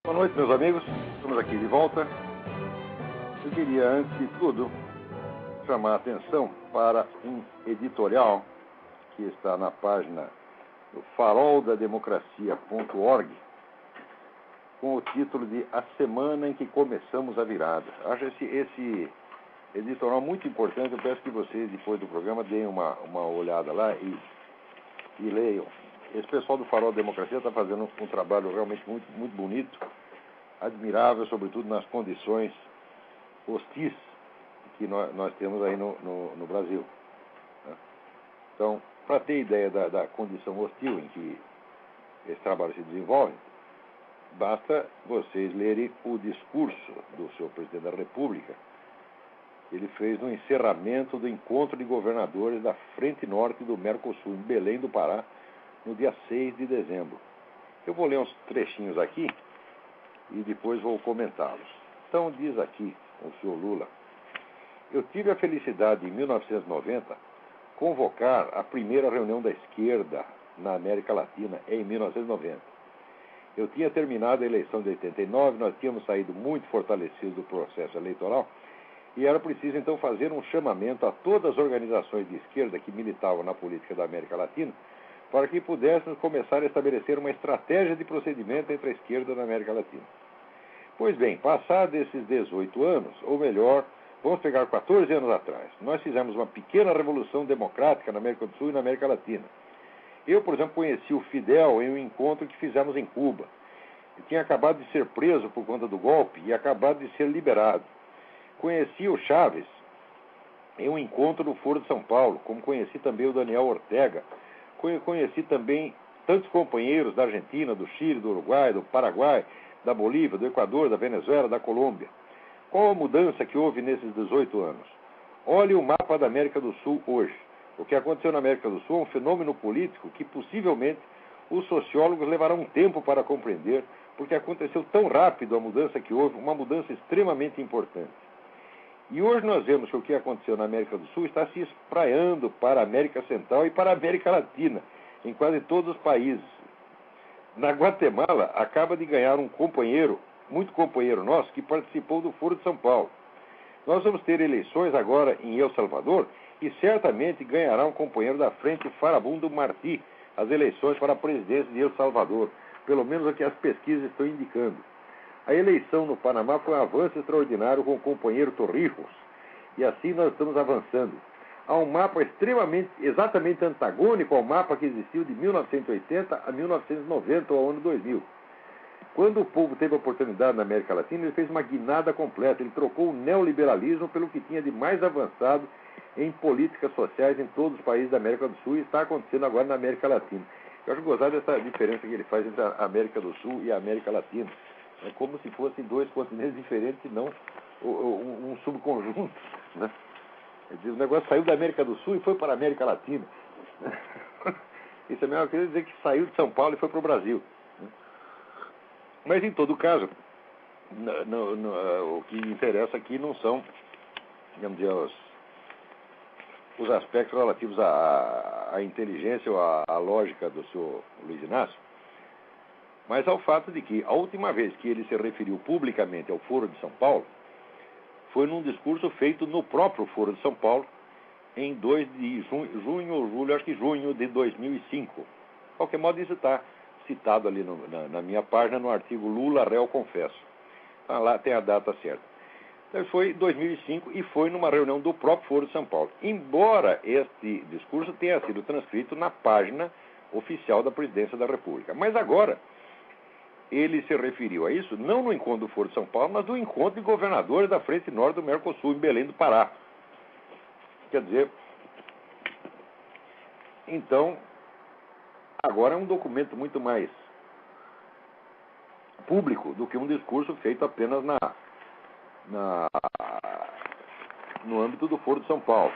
Boa noite, meus amigos. Estamos aqui de volta. Eu queria, antes de tudo, chamar a atenção para um editorial que está na página do faroldademocracia.org com o título de A Semana em que Começamos a Virada. Acho esse editorial muito importante. Eu peço que vocês, depois do programa, deem uma olhada lá e leiam. Esse pessoal do Farol da Democracia está fazendo um trabalho realmente muito, muito bonito, admirável, sobretudo nas condições hostis que nós temos aí no Brasil. Então, para ter ideia da condição hostil em que esse trabalho se desenvolve, basta vocês lerem o discurso do senhor presidente da República que ele fez no encerramento do encontro de governadores da Frente Norte do Mercosul, em Belém do Pará, no dia 6 de dezembro. Eu vou ler uns trechinhos aqui e depois vou comentá-los. Então, diz aqui o senhor Lula: eu tive a felicidade, em 1990, convocar a primeira reunião da esquerda na América Latina em 1990. Eu tinha terminado a eleição de 89, nós tínhamos saído muito fortalecidos do processo eleitoral e era preciso, então, fazer um chamamento a todas as organizações de esquerda que militavam na política da América Latina para que pudéssemos começar a estabelecer uma estratégia de procedimento entre a esquerda na América Latina. Pois bem, passados esses 18 anos, ou melhor, vamos pegar 14 anos atrás, nós fizemos uma pequena revolução democrática na América do Sul e na América Latina. Eu, por exemplo, conheci o Fidel em um encontro que fizemos em Cuba. Ele tinha acabado de ser preso por conta do golpe e acabado de ser liberado. Conheci o Chávez em um encontro no Foro de São Paulo, como conheci também o Daniel Ortega. Conheci também tantos companheiros da Argentina, do Chile, do Uruguai, do Paraguai, da Bolívia, do Equador, da Venezuela, da Colômbia. Qual a mudança que houve nesses 18 anos? Olhe o mapa da América do Sul hoje. O que aconteceu na América do Sul é um fenômeno político que possivelmente os sociólogos levarão um tempo para compreender, porque aconteceu tão rápido a mudança que houve, uma mudança extremamente importante. E hoje nós vemos que o que aconteceu na América do Sul está se espraiando para a América Central e para a América Latina, em quase todos os países. Na Guatemala, acaba de ganhar um companheiro, muito companheiro nosso, que participou do Foro de São Paulo. Nós vamos ter eleições agora em El Salvador e certamente ganhará um companheiro da frente, Farabundo Martí, as eleições para a presidência de El Salvador. Pelo menos é o que as pesquisas estão indicando. A eleição no Panamá foi um avanço extraordinário com o companheiro Torrijos. E assim nós estamos avançando. Há um mapa exatamente antagônico ao mapa que existiu de 1980 a 1990, ou ao ano 2000. Quando o povo teve a oportunidade na América Latina, ele fez uma guinada completa. Ele trocou o neoliberalismo pelo que tinha de mais avançado em políticas sociais em todos os países da América do Sul e está acontecendo agora na América Latina. Eu acho gozado dessa diferença que ele faz entre a América do Sul e a América Latina. É como se fossem dois continentes diferentes e não um subconjunto, né? O negócio saiu da América do Sul e foi para a América Latina. Isso é a mesma coisa dizer que saiu de São Paulo e foi para o Brasil. Mas, em todo caso, o que interessa aqui não são, digamos, os aspectos relativos à inteligência ou à lógica do senhor Luiz Inácio, mas ao fato de que a última vez que ele se referiu publicamente ao Foro de São Paulo foi num discurso feito no próprio Foro de São Paulo em 2 de junho ou julho, acho que junho de 2005. De qualquer modo, isso está citado ali na minha página, no artigo Lula Réu Confesso. Tá, lá tem a data certa. Então, foi 2005 e foi numa reunião do próprio Foro de São Paulo. Embora este discurso tenha sido transcrito na página oficial da Presidência da República. Mas agora ele se referiu a isso, não no encontro do Foro de São Paulo, mas no encontro de governadores da Frente Norte do Mercosul, em Belém do Pará. Quer dizer, então, agora é um documento muito mais público do que um discurso feito apenas no âmbito do Foro de São Paulo.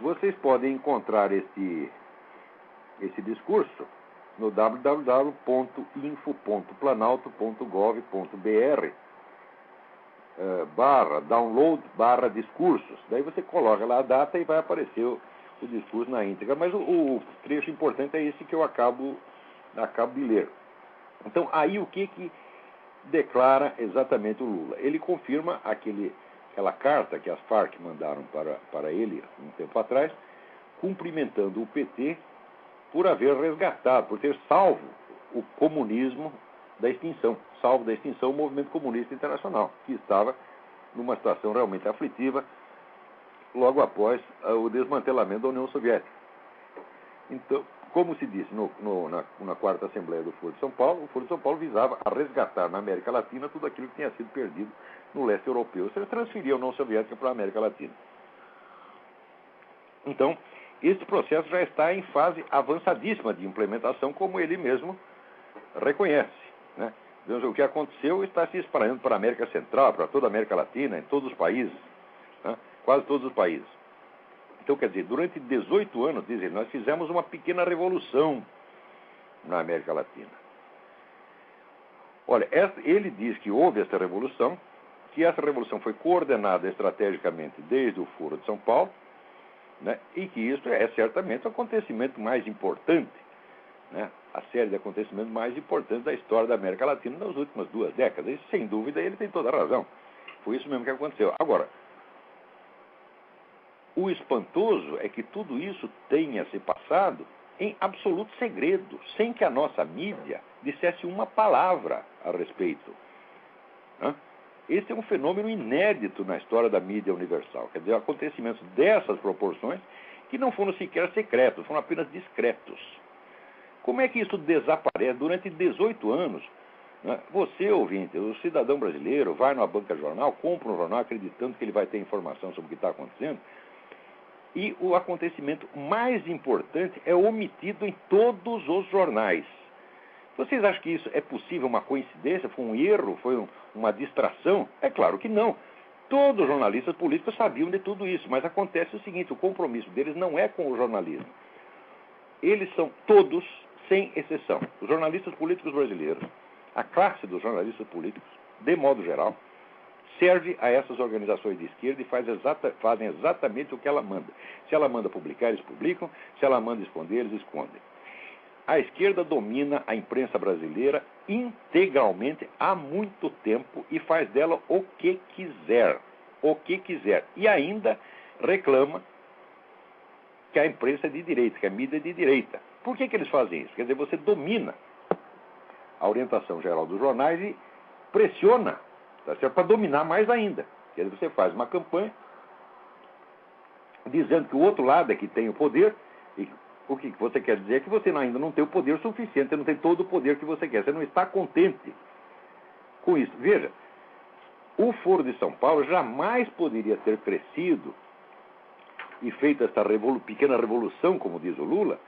Vocês podem encontrar esse discurso no www.info.planalto.gov.br /download/discursos. Daí você coloca lá a data e vai aparecer o discurso na íntegra. Mas o trecho importante é esse que eu acabo de ler. Então, aí o que declara exatamente o Lula. Ele confirma aquela carta que as Farc mandaram para ele um tempo atrás, cumprimentando o PT por haver resgatado, por ter salvo o comunismo da extinção, salvo da extinção o movimento comunista internacional, que estava numa situação realmente aflitiva logo após o desmantelamento da União Soviética. Então, como se disse na quarta Assembleia do Foro de São Paulo, o Foro de São Paulo visava a resgatar na América Latina tudo aquilo que tinha sido perdido no leste europeu. Ou seja, transferia a União Soviética para a América Latina. Então, este processo já está em fase avançadíssima de implementação, como ele mesmo reconhece, né? Então, o que aconteceu está se espalhando para a América Central, para toda a América Latina, em todos os países, né? Quase todos os países. Então, quer dizer, durante 18 anos, dizem, nós fizemos uma pequena revolução na América Latina. Olha, ele diz que houve essa revolução, que essa revolução foi coordenada estrategicamente desde o Foro de São Paulo, né, e que isso é certamente o acontecimento mais importante, né, a série de acontecimentos mais importantes da história da América Latina nas últimas 2 décadas. E, sem dúvida, ele tem toda a razão. Foi isso mesmo que aconteceu. Agora, o espantoso é que tudo isso tenha se passado em absoluto segredo, sem que a nossa mídia dissesse uma palavra a respeito. Esse é um fenômeno inédito na história da mídia universal. Quer dizer, acontecimentos dessas proporções que não foram sequer secretos, foram apenas discretos. Como é que isso desaparece durante 18 anos? Né? Você, ouvinte, o cidadão brasileiro, vai numa banca de jornal, compra um jornal acreditando que ele vai ter informação sobre o que está acontecendo, e o acontecimento mais importante é omitido em todos os jornais. Vocês acham que isso é possível, uma coincidência? Foi um erro? Foi uma distração? É claro que não. Todos os jornalistas políticos sabiam de tudo isso, mas acontece o seguinte, o compromisso deles não é com o jornalismo. Eles são todos, sem exceção, os jornalistas políticos brasileiros, a classe dos jornalistas políticos, de modo geral, serve a essas organizações de esquerda e fazem exatamente o que ela manda. Se ela manda publicar, eles publicam. Se ela manda esconder, eles escondem. A esquerda domina a imprensa brasileira integralmente há muito tempo e faz dela o que quiser. O que quiser. E ainda reclama que a imprensa é de direita, que a mídia é de direita. Por que eles fazem isso? Quer dizer, você domina a orientação geral dos jornais e pressiona, tá certo? Para dominar mais ainda. Quer dizer, você faz uma campanha dizendo que o outro lado é que tem o poder, e o que você quer dizer é que você ainda não tem o poder suficiente, você não tem todo o poder que você quer, você não está contente com isso. Veja, o Foro de São Paulo jamais poderia ter crescido e feito essa pequena revolução, como diz o Lula,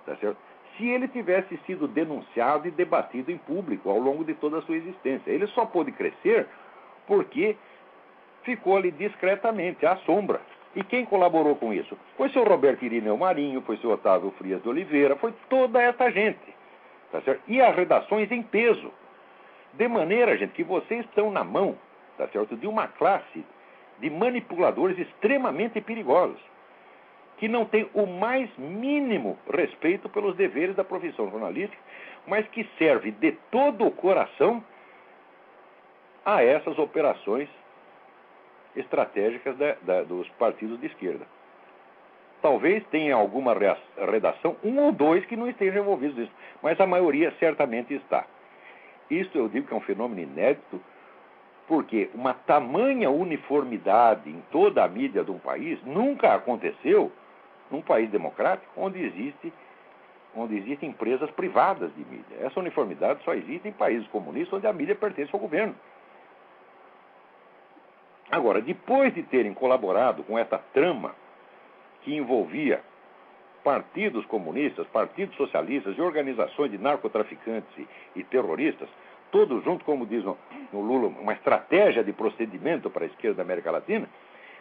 tá certo? Se ele tivesse sido denunciado e debatido em público ao longo de toda a sua existência. Ele só pôde crescer porque ficou ali discretamente, à sombra. E quem colaborou com isso? Foi seu Roberto Irineu Marinho, foi seu Otávio Frias de Oliveira, foi toda essa gente. Tá certo? E as redações em peso. De maneira, gente, que vocês estão na mão, tá certo, de uma classe de manipuladores extremamente perigosos, que não tem o mais mínimo respeito pelos deveres da profissão jornalística, mas que serve de todo o coração a essas operações estratégicas dos partidos de esquerda. Talvez tenha alguma redação, um ou dois que não estejam envolvidos nisso, mas a maioria certamente está. Isso eu digo que é um fenômeno inédito, porque uma tamanha uniformidade em toda a mídia de um país nunca aconteceu num país democrático onde existem empresas privadas de mídia. Essa uniformidade só existe em países comunistas onde a mídia pertence ao governo. Agora, depois de terem colaborado com essa trama que envolvia partidos comunistas, partidos socialistas e organizações de narcotraficantes e terroristas, todos juntos, como diz no Lula, uma estratégia de procedimento para a esquerda da América Latina,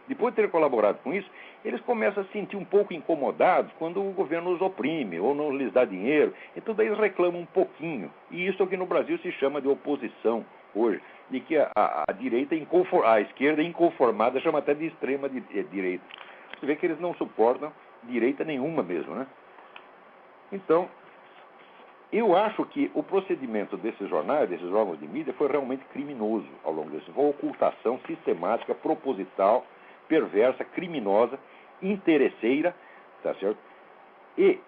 depois de ter colaborado com isso, eles começam a se sentir um pouco incomodados quando o governo os oprime ou não lhes dá dinheiro. Então daí eles reclamam um pouquinho. E isso aqui no Brasil se chama de oposição hoje. De que a direita, a esquerda inconformada chama até de extrema direita. Você vê que eles não suportam direita nenhuma mesmo, né? Então, Eu acho que o procedimento desses jornais, desses órgãos de mídia, foi realmente criminoso ao longo desse. Foi uma ocultação sistemática, proposital, perversa, criminosa, interesseira, tá certo? E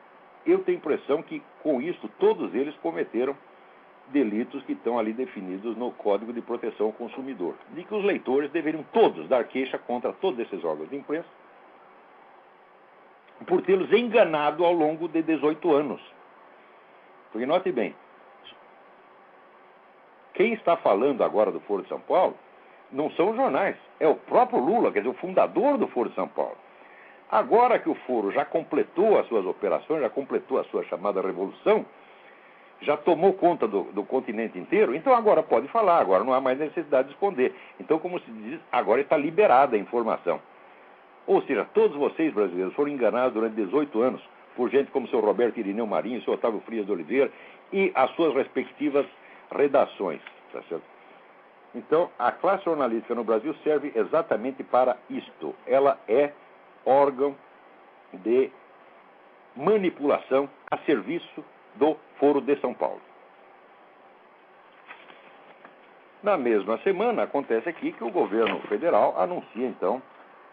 eu tenho a impressão que, com isso, todos eles cometeram delitos que estão ali definidos no Código de Proteção ao Consumidor. De que os leitores deveriam todos dar queixa contra todos esses órgãos de imprensa por tê-los enganado ao longo de 18 anos. Porque, note bem, quem está falando agora do Foro de São Paulo não são os jornais, é o próprio Lula, quer dizer, o fundador do Foro de São Paulo. Agora que o Foro já completou as suas operações, já completou a sua chamada revolução, já tomou conta do continente inteiro, então agora pode falar, agora não há mais necessidade de esconder. Então, como se diz, agora está liberada a informação. Ou seja, todos vocês brasileiros foram enganados durante 18 anos por gente como o seu Roberto Irineu Marinho, o seu Otávio Frias de Oliveira e as suas respectivas redações. Tá certo? Então, a classe jornalística no Brasil serve exatamente para isto. Ela é órgão de manipulação a serviço do Foro de São Paulo. Na mesma semana, acontece aqui que o governo federal anuncia, então,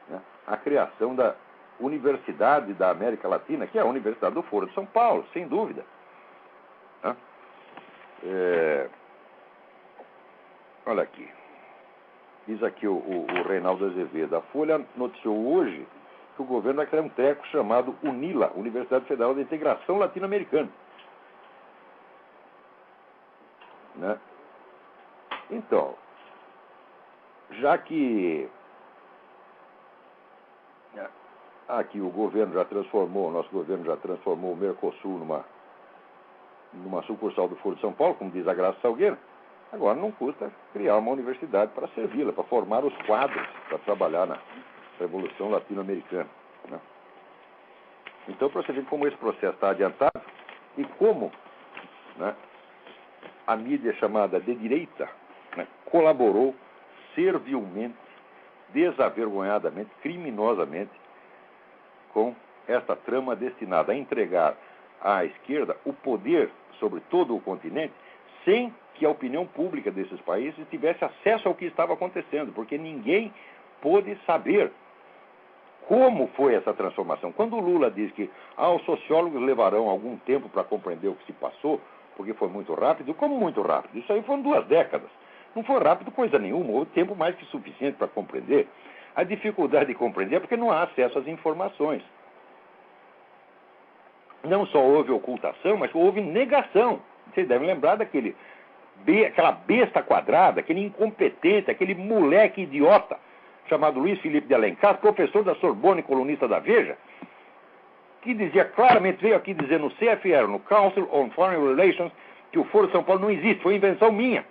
né, a criação da Universidade da América Latina, que é a Universidade do Foro de São Paulo, sem dúvida. Né? Olha aqui. Diz aqui o Reinaldo Azevedo. A Folha noticiou hoje que o governo vai criar um treco chamado UNILA, Universidade Federal de Integração Latino-Americana. Né? Então, já que aqui o governo já transformou, o nosso governo já transformou o Mercosul numa sucursal do Foro de São Paulo, como diz a Graça Salgueiro, agora não custa criar uma universidade para servi-la, para formar os quadros para trabalhar na Revolução Latino-Americana. Né? Então, para você ver como esse processo está adiantado e como, né, a mídia chamada de direita, né, colaborou servilmente, desavergonhadamente, criminosamente com esta trama destinada a entregar à esquerda o poder sobre todo o continente sem que a opinião pública desses países tivesse acesso ao que estava acontecendo, porque ninguém pôde saber como foi essa transformação. Quando o Lula diz que os sociólogos levarão algum tempo para compreender o que se passou, porque foi muito rápido, como muito rápido? Isso aí foram 2 décadas. Não foi rápido coisa nenhuma, houve tempo mais que suficiente para compreender. A dificuldade de compreender é porque não há acesso às informações. Não só houve ocultação, mas houve negação. Vocês devem lembrar aquela besta quadrada, aquele incompetente, aquele moleque idiota, chamado Luiz Felipe de Alencar, professor da Sorbonne e colunista da Veja, que dizia claramente, veio aqui dizer no CFR, no Council on Foreign Relations, que o Foro de São Paulo não existe, foi invenção minha.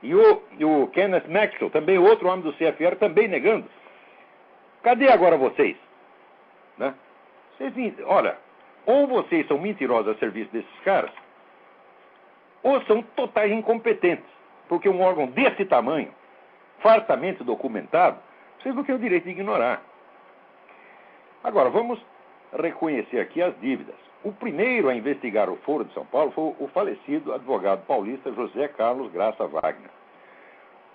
E o Kenneth Maxwell, também outro homem do CFR, também negando. Cadê agora vocês? Né? Olha, ou vocês são mentirosos a serviço desses caras, ou são totais incompetentes. Porque um órgão desse tamanho, fartamente documentado, vocês não têm o direito de ignorar. Agora, vamos reconhecer aqui as dívidas. O primeiro a investigar o Foro de São Paulo foi o falecido advogado paulista José Carlos Graça Wagner.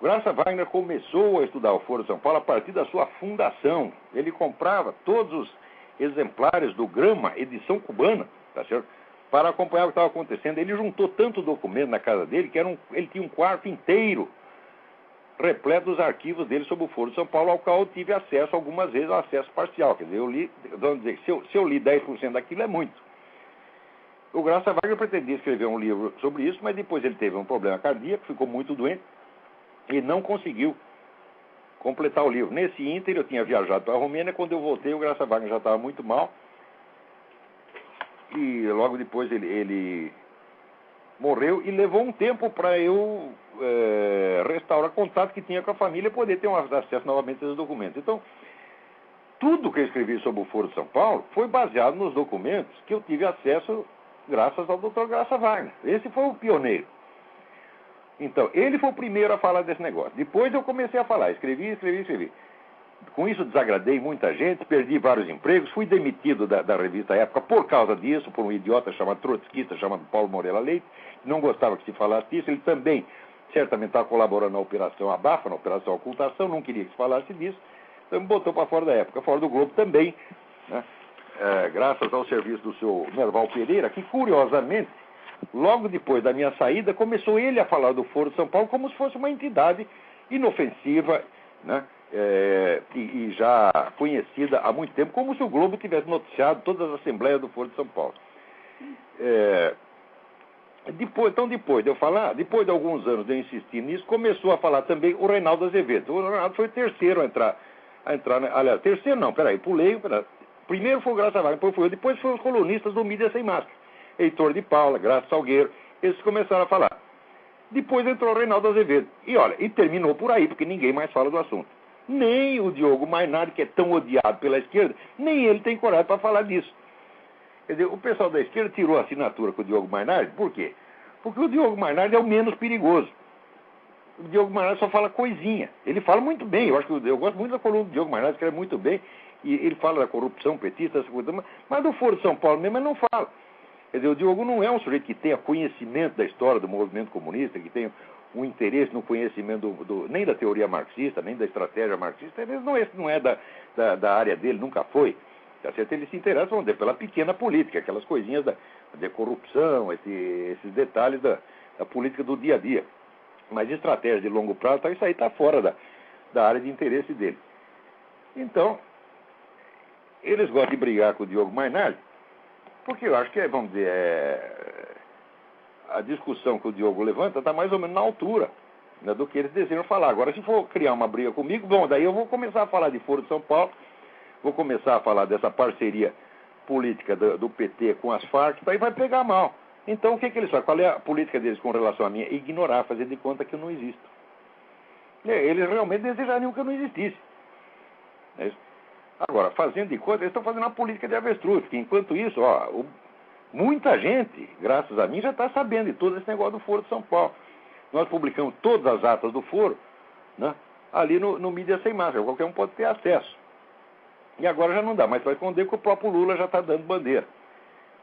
Graça Wagner começou a estudar o Foro de São Paulo a partir da sua fundação. Ele comprava todos os exemplares do Grama, edição cubana, tá certo? Para acompanhar o que estava acontecendo. Ele juntou tanto documento na casa dele que ele tinha um quarto inteiro repleto dos arquivos dele sobre o Foro de São Paulo, ao qual eu tive acesso algumas vezes, acesso parcial. Quer dizer, eu li, vamos dizer, se eu li 10% daquilo é muito. O Graça Wagner pretendia escrever um livro sobre isso, mas depois ele teve um problema cardíaco, ficou muito doente e não conseguiu completar o livro. Nesse ínter, eu tinha viajado para a Romênia, quando eu voltei, o Graça Wagner já estava muito mal e logo depois ele morreu e levou um tempo para eu restaurar contato que tinha com a família e poder ter um acesso novamente a esses documentos. Então, tudo que eu escrevi sobre o Foro de São Paulo foi baseado nos documentos que eu tive acesso graças ao Dr. Graça Wagner. Esse foi o pioneiro. Então, ele foi o primeiro a falar desse negócio. Depois eu comecei a falar, escrevi. Com isso desagradei muita gente, perdi vários empregos, fui demitido da revista Época por causa disso, por um idiota chamado trotskista, chamado Paulo Moreira Leite, que não gostava que se falasse disso. Ele também, certamente, estava colaborando na Operação Abafa, na Operação Ocultação, não queria que se falasse disso, então me botou para fora da Época, fora do Globo também, né? Graças ao serviço do seu Merval Pereira, que, curiosamente, logo depois da minha saída, começou ele a falar do Foro de São Paulo como se fosse uma entidade inofensiva, né? E já conhecida há muito tempo, como se o Globo tivesse noticiado todas as assembleias do Foro de São Paulo. Depois de eu falar, depois de alguns anos de eu insistir nisso, começou a falar também o Reinaldo Azevedo. O Reinaldo foi o terceiro a entrar aliás, terceiro não, pulei. Primeiro foi o Graça Wagner, depois foram os colunistas do Mídia Sem Máscara. Heitor de Paula, Graça Salgueiro, eles começaram a falar. Depois entrou o Reinaldo Azevedo. E terminou por aí, porque ninguém mais fala do assunto. Nem o Diogo Mainardi, que é tão odiado pela esquerda, nem ele tem coragem para falar disso. Quer dizer, o pessoal da esquerda tirou a assinatura com o Diogo Mainardi, por quê? Porque o Diogo Mainardi é o menos perigoso. O Diogo Mainardi só fala coisinha. Ele fala muito bem, eu gosto muito da coluna do Diogo Mainardi, escreve muito bem, e ele fala da corrupção petista, essa coisa, mas do Foro de São Paulo mesmo ele não fala. Quer dizer, o Diogo não é um sujeito que tenha conhecimento da história do movimento comunista, que tenha um interesse no conhecimento nem da teoria marxista, nem da estratégia marxista. Esse não é da área dele, nunca foi. Tá certo? Ele se interessa, vamos dizer, pela pequena política, aquelas coisinhas da corrupção, esses detalhes da política do dia a dia. Mas estratégia de longo prazo, isso aí está fora da área de interesse dele. Então, eles gostam de brigar com o Diogo Mainardi, porque eu acho que, vamos dizer, a discussão que o Diogo levanta está mais ou menos na altura, né, do que eles desejam falar. Agora, se for criar uma briga comigo, bom, daí eu vou começar a falar de Foro de São Paulo, vou começar a falar dessa parceria política do PT com as Farc, daí vai pegar mal. Então, o que eles fazem? Qual é a política deles com relação a mim? Ignorar, fazer de conta que eu não existo. Eles realmente desejariam que eu não existisse. É isso. Agora, fazendo de conta, eles estão fazendo uma política de avestruz, porque enquanto isso, muita gente, graças a mim, já está sabendo de todo esse negócio do Foro de São Paulo. Nós publicamos todas as atas do Foro, né, ali no Mídia Sem Máscara, qualquer um pode ter acesso. E agora já não dá mais para esconder que o próprio Lula já está dando bandeira.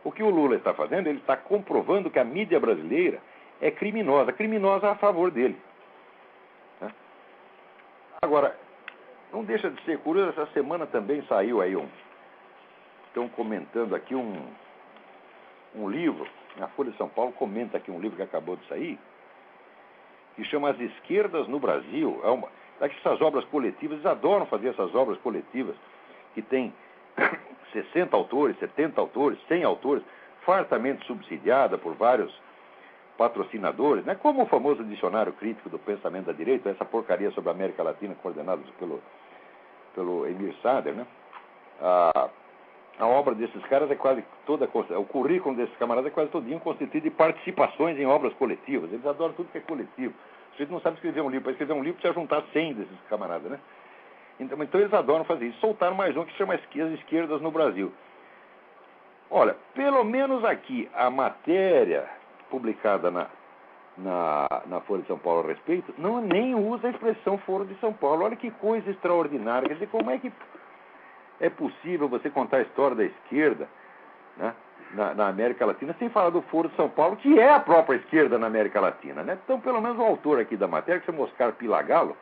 O que o Lula está fazendo, ele está comprovando que a mídia brasileira é criminosa a favor dele. Né? Agora, não deixa de ser curioso, essa semana também saiu aí estão comentando aqui um livro, a Folha de São Paulo comenta aqui um livro que acabou de sair, que chama As Esquerdas no Brasil. Essas obras coletivas, eles adoram fazer essas obras coletivas, que tem 60 autores, 70 autores, 100 autores, fartamente subsidiada por vários patrocinadores, né? Como o famoso dicionário crítico do pensamento da direita, essa porcaria sobre a América Latina, coordenada pelo Emir Sader, né? A obra desses caras é quase toda, o currículo desses camaradas é quase todinho constituído de participações em obras coletivas. Eles adoram tudo que é coletivo. A gente não sabe escrever um livro. Para escrever um livro precisa juntar 100 desses camaradas, né? Então eles adoram fazer isso. Soltaram mais um que se chama As Esquerdas no Brasil. Olha, pelo menos aqui, a matéria publicada na Folha de São Paulo a respeito, nem usa a expressão Foro de São Paulo. Olha que coisa extraordinária. Quer dizer, como é que é possível você contar a história da esquerda, né, na América Latina sem falar do Foro de São Paulo, que é a própria esquerda na América Latina, né? Então, pelo menos o autor aqui da matéria, que se chama Oscar Pilagalo,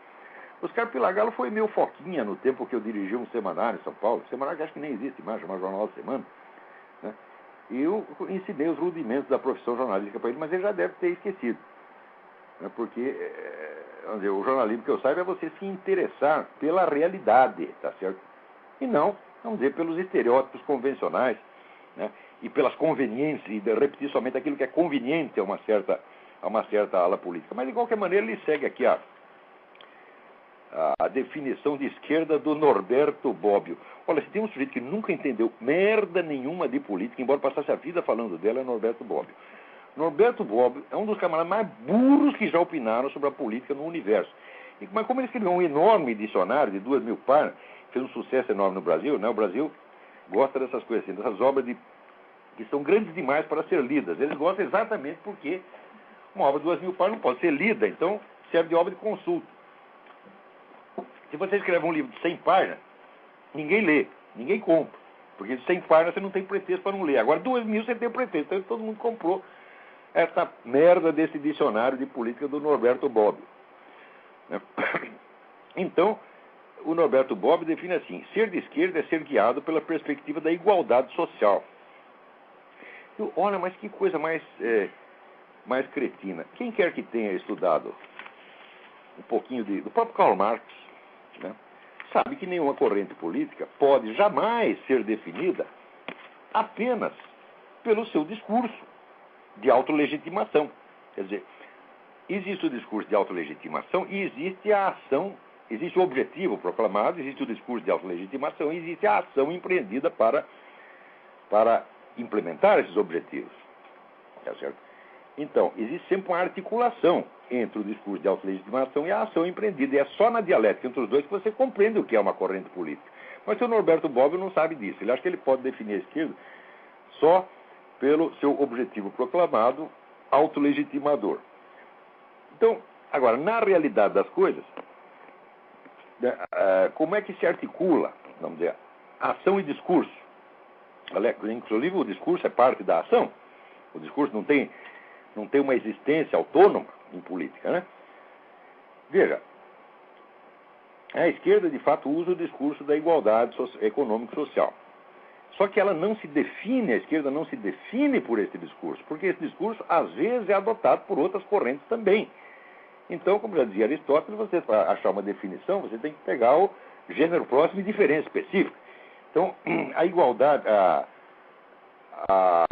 Oscar Pilagalo foi meu foquinha no tempo que eu dirigi um semanário em São Paulo, semanário que acho que nem existe mais, chama Jornal da Semana, né? E eu ensinei os rudimentos da profissão jornalística para ele, mas ele já deve ter esquecido, né? Porque vamos dizer, o jornalismo que eu saiba é você se interessar pela realidade, tá certo? E não, vamos dizer, pelos estereótipos convencionais, né? E pelas conveniências, e de repetir somente aquilo que é conveniente a uma certa ala política. Mas, de qualquer maneira, ele segue aqui a definição de esquerda do Norberto Bobbio. Olha, se tem um sujeito que nunca entendeu merda nenhuma de política, embora passasse a vida falando dela, é Norberto Bobbio. Norberto Bobbio é um dos camaradas mais burros que já opinaram sobre a política no universo. Mas como ele escreveu um enorme dicionário de 2.000 páginas, fez um sucesso enorme no Brasil, né? O Brasil gosta dessas coisas, assim, dessas obras que são grandes demais para ser lidas. Eles gostam exatamente porque uma obra de 2.000 páginas não pode ser lida, então serve de obra de consulta. Se você escreve um livro de 100 páginas, ninguém lê, ninguém compra. Porque de 100 páginas você não tem pretexto para não ler. Agora, 2.000 você tem pretexto. Então, todo mundo comprou essa merda desse dicionário de política do Norberto Bobbio. Então, o Norberto Bobbio define assim: ser de esquerda é ser guiado pela perspectiva da igualdade social. Olha, mas que coisa mais cretina. Quem quer que tenha estudado um pouquinho do próprio Karl Marx, né, sabe que nenhuma corrente política pode jamais ser definida apenas pelo seu discurso de autolegitimação. Quer dizer, existe o discurso de autolegitimação e existe a ação, existe o objetivo proclamado, existe o discurso de autolegitimação e existe a ação empreendida para implementar esses objetivos. Tá certo? Então, existe sempre uma articulação entre o discurso de autolegitimação e a ação empreendida. E é só na dialética entre os dois que você compreende o que é uma corrente política. Mas o Norberto Bobbio não sabe disso. Ele acha que ele pode definir a esquerda só pelo seu objetivo proclamado autolegitimador. Então, agora, na realidade das coisas, como é que se articula, vamos dizer, ação e discurso? Inclusive, o discurso é parte da ação. O discurso não tem uma existência autônoma em política, né? Veja, a esquerda, de fato, usa o discurso da igualdade econômico-social. Só que ela não se define, a esquerda não se define por esse discurso, porque esse discurso, às vezes, é adotado por outras correntes também. Então, como já dizia Aristóteles, você, para achar uma definição, você tem que pegar o gênero próximo e diferença específica. Então, a igualdade, a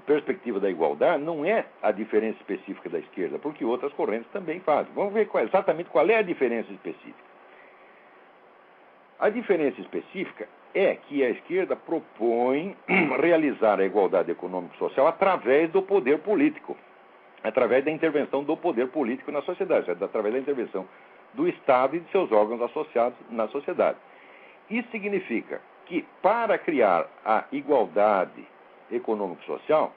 perspectiva da igualdade não é a diferença específica da esquerda, porque outras correntes também fazem. Vamos ver exatamente qual é a diferença específica. A diferença específica é que a esquerda propõe realizar a igualdade econômico-social através do poder político, através da intervenção do poder político na sociedade, através da intervenção do Estado e de seus órgãos associados na sociedade. Isso significa que, para criar a igualdade econômico-social,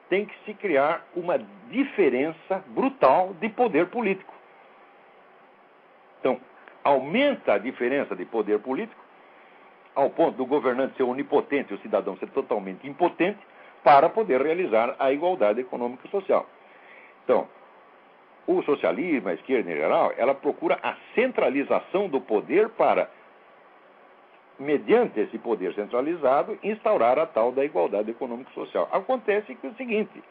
tem que se criar uma diferença brutal de poder político. Então, aumenta a diferença de poder político ao ponto do governante ser onipotente e o cidadão ser totalmente impotente para poder realizar a igualdade econômico-social. Então, o socialismo, a esquerda em geral, ela procura a centralização do poder para, mediante esse poder centralizado, instaurar a tal da igualdade econômico-social. Acontece que é o seguinte: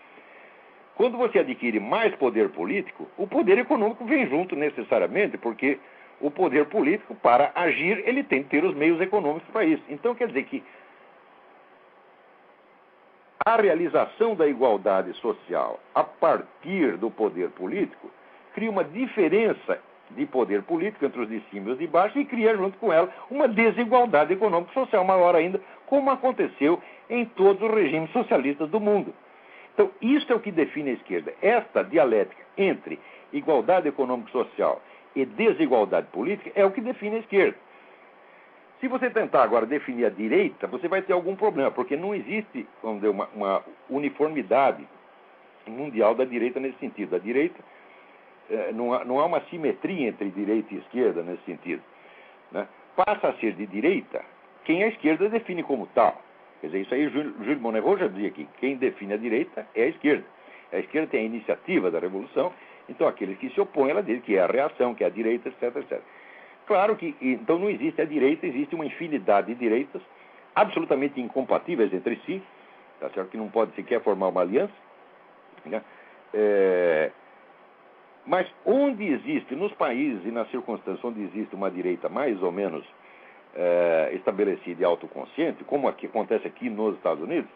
quando você adquire mais poder político, o poder econômico vem junto necessariamente, porque o poder político, para agir, ele tem que ter os meios econômicos para isso. Então, quer dizer que a realização da igualdade social a partir do poder político cria uma diferença de poder político entre os de cima e os de baixo e cria junto com ela uma desigualdade econômico-social maior ainda, como aconteceu em todos os regimes socialistas do mundo. Então, isso é o que define a esquerda. Esta dialética entre igualdade econômico-social e desigualdade política é o que define a esquerda. Se você tentar agora definir a direita, você vai ter algum problema, porque não existe, vamos dizer, uma uniformidade mundial da direita nesse sentido. A direita, não há uma simetria entre direita e esquerda nesse sentido, né? Passa a ser de direita quem a esquerda define como tal. Quer dizer, isso aí Jules Monnerot já dizia aqui: quem define a direita é a esquerda. A esquerda tem a iniciativa da revolução, então aqueles que se opõem, ela diz que é a reação, que é a direita, etc, etc. Claro que, então, não existe a direita, existe uma infinidade de direitas absolutamente incompatíveis entre si, tá certo? Que não pode sequer formar uma aliança, né? Mas onde existe, nos países e nas circunstâncias onde existe uma direita mais ou menos estabelecida e autoconsciente, como aqui, acontece aqui nos Estados Unidos,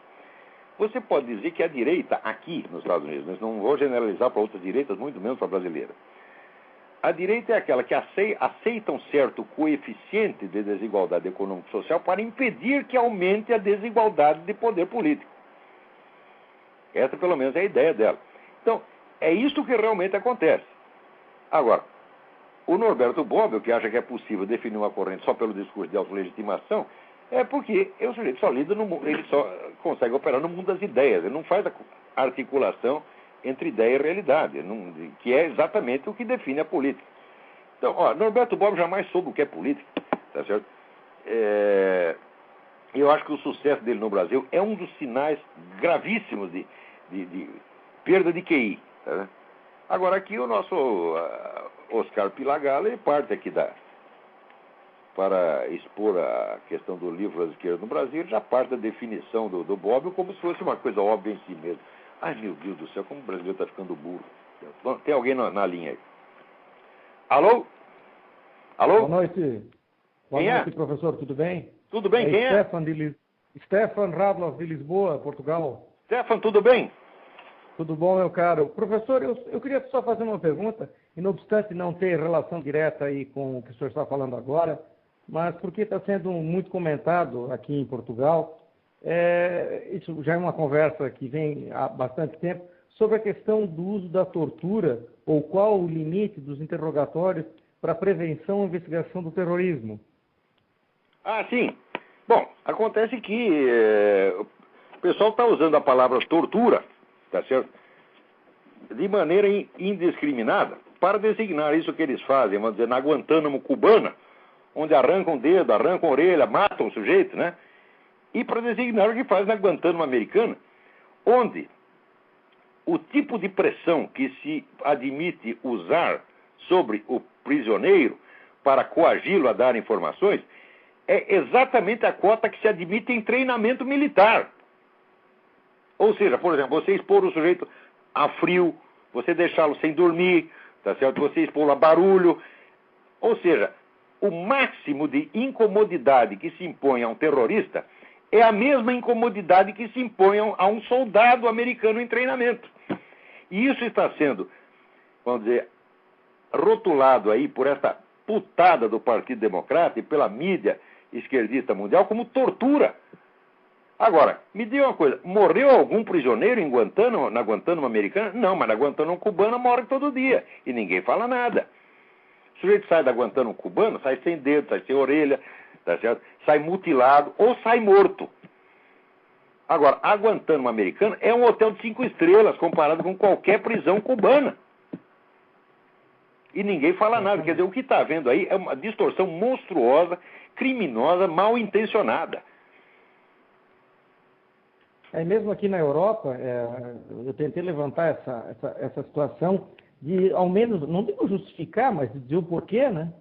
você pode dizer que a direita aqui nos Estados Unidos, mas não vou generalizar para outras direitas, muito menos para a brasileira. A direita é aquela que aceita um certo coeficiente de desigualdade econômico-social para impedir que aumente a desigualdade de poder político. Essa, pelo menos, é a ideia dela. Então, é isso que realmente acontece. Agora, o Norberto Bobbio, que acha que é possível definir uma corrente só pelo discurso de autolegitimação, é porque o sujeito só lida no mundo, ele só consegue operar no mundo das ideias, ele não faz a articulação entre ideia e realidade, que é exatamente o que define a política. Então, ó, Norberto Bobbio jamais soube o que é política, tá certo? Eu acho que o sucesso dele no Brasil é um dos sinais gravíssimos de perda de QI. Tá? Agora aqui o nosso Oscar Pilagala, ele parte aqui para expor a questão do livro às esquerdas no Brasil, ele já parte da definição do Bobbio como se fosse uma coisa óbvia em si mesmo. Ai, meu Deus do céu, como o brasileiro está ficando burro. Tem alguém na linha aí? Alô? Alô? Boa noite. Boa noite, professor. Tudo bem? Tudo bem, quem é? Stefan Radloff, de Lisboa, Portugal. Stefan, tudo bem? Tudo bom, meu caro. Professor, eu queria só fazer uma pergunta, e não obstante não ter relação direta aí com o que o senhor está falando agora, mas porque está sendo muito comentado aqui em Portugal, isso já é uma conversa que vem há bastante tempo, sobre a questão do uso da tortura, ou qual o limite dos interrogatórios para a prevenção e investigação do terrorismo. Ah, sim. Bom, acontece que o pessoal está usando a palavra tortura, tá certo? De maneira indiscriminada, para designar isso que eles fazem, vamos dizer, na Guantánamo cubana, onde arrancam o dedo, arrancam a orelha, matam o sujeito, né? E para designar o que faz na Guantánamo americana, onde o tipo de pressão que se admite usar sobre o prisioneiro para coagi-lo a dar informações é exatamente a cota que se admite em treinamento militar. Ou seja, por exemplo, você expor o sujeito a frio, você deixá-lo sem dormir, tá certo? Você expor a barulho. Ou seja, o máximo de incomodidade que se impõe a um terrorista é a mesma incomodidade que se impõe a um soldado americano em treinamento. E isso está sendo, vamos dizer, rotulado aí por essa putada do Partido Democrata e pela mídia esquerdista mundial como tortura. Agora, me diga uma coisa, morreu algum prisioneiro em Guantánamo, na Guantánamo americana? Não, mas na Guantánamo cubana morre todo dia e ninguém fala nada. O sujeito sai da Guantánamo cubana, sai sem dedo, sai sem orelha, tá certo? Sai mutilado ou sai morto. Agora, a Guantánamo americana é um hotel de 5 estrelas comparado com qualquer prisão cubana. E ninguém fala nada. Quer dizer, o que está havendo aí é uma distorção monstruosa, criminosa, mal intencionada. Mesmo aqui na Europa, eu tentei levantar essa situação de, ao menos, não digo justificar, mas dizer o porquê, né?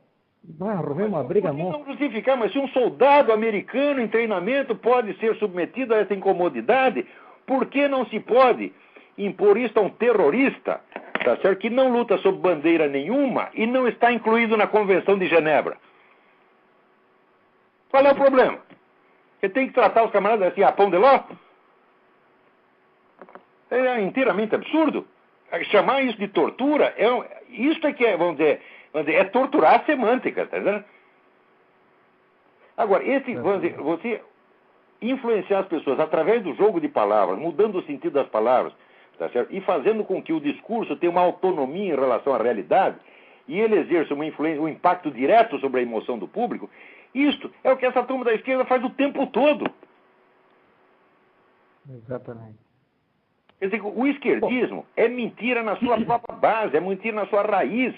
Arrumei uma briga monstra. Não justificar, mas se um soldado americano em treinamento pode ser submetido a essa incomodidade, por que não se pode impor isso a um terrorista, tá certo? Que não luta sob bandeira nenhuma e não está incluído na Convenção de Genebra? Qual é o problema? Você tem que tratar os camaradas assim, a pão de ló? É inteiramente absurdo. Chamar isso de tortura, isso é que é, vamos dizer, é torturar a semântica, tá entendendo? Agora, vamos dizer, você influenciar as pessoas através do jogo de palavras, mudando o sentido das palavras, tá certo? E fazendo com que o discurso tenha uma autonomia em relação à realidade, e ele exerça uma influência, um impacto direto sobre a emoção do público, isto é o que essa turma da esquerda faz o tempo todo. Exatamente. Quer dizer, o esquerdismo é mentira na sua própria base, é mentira na sua raiz.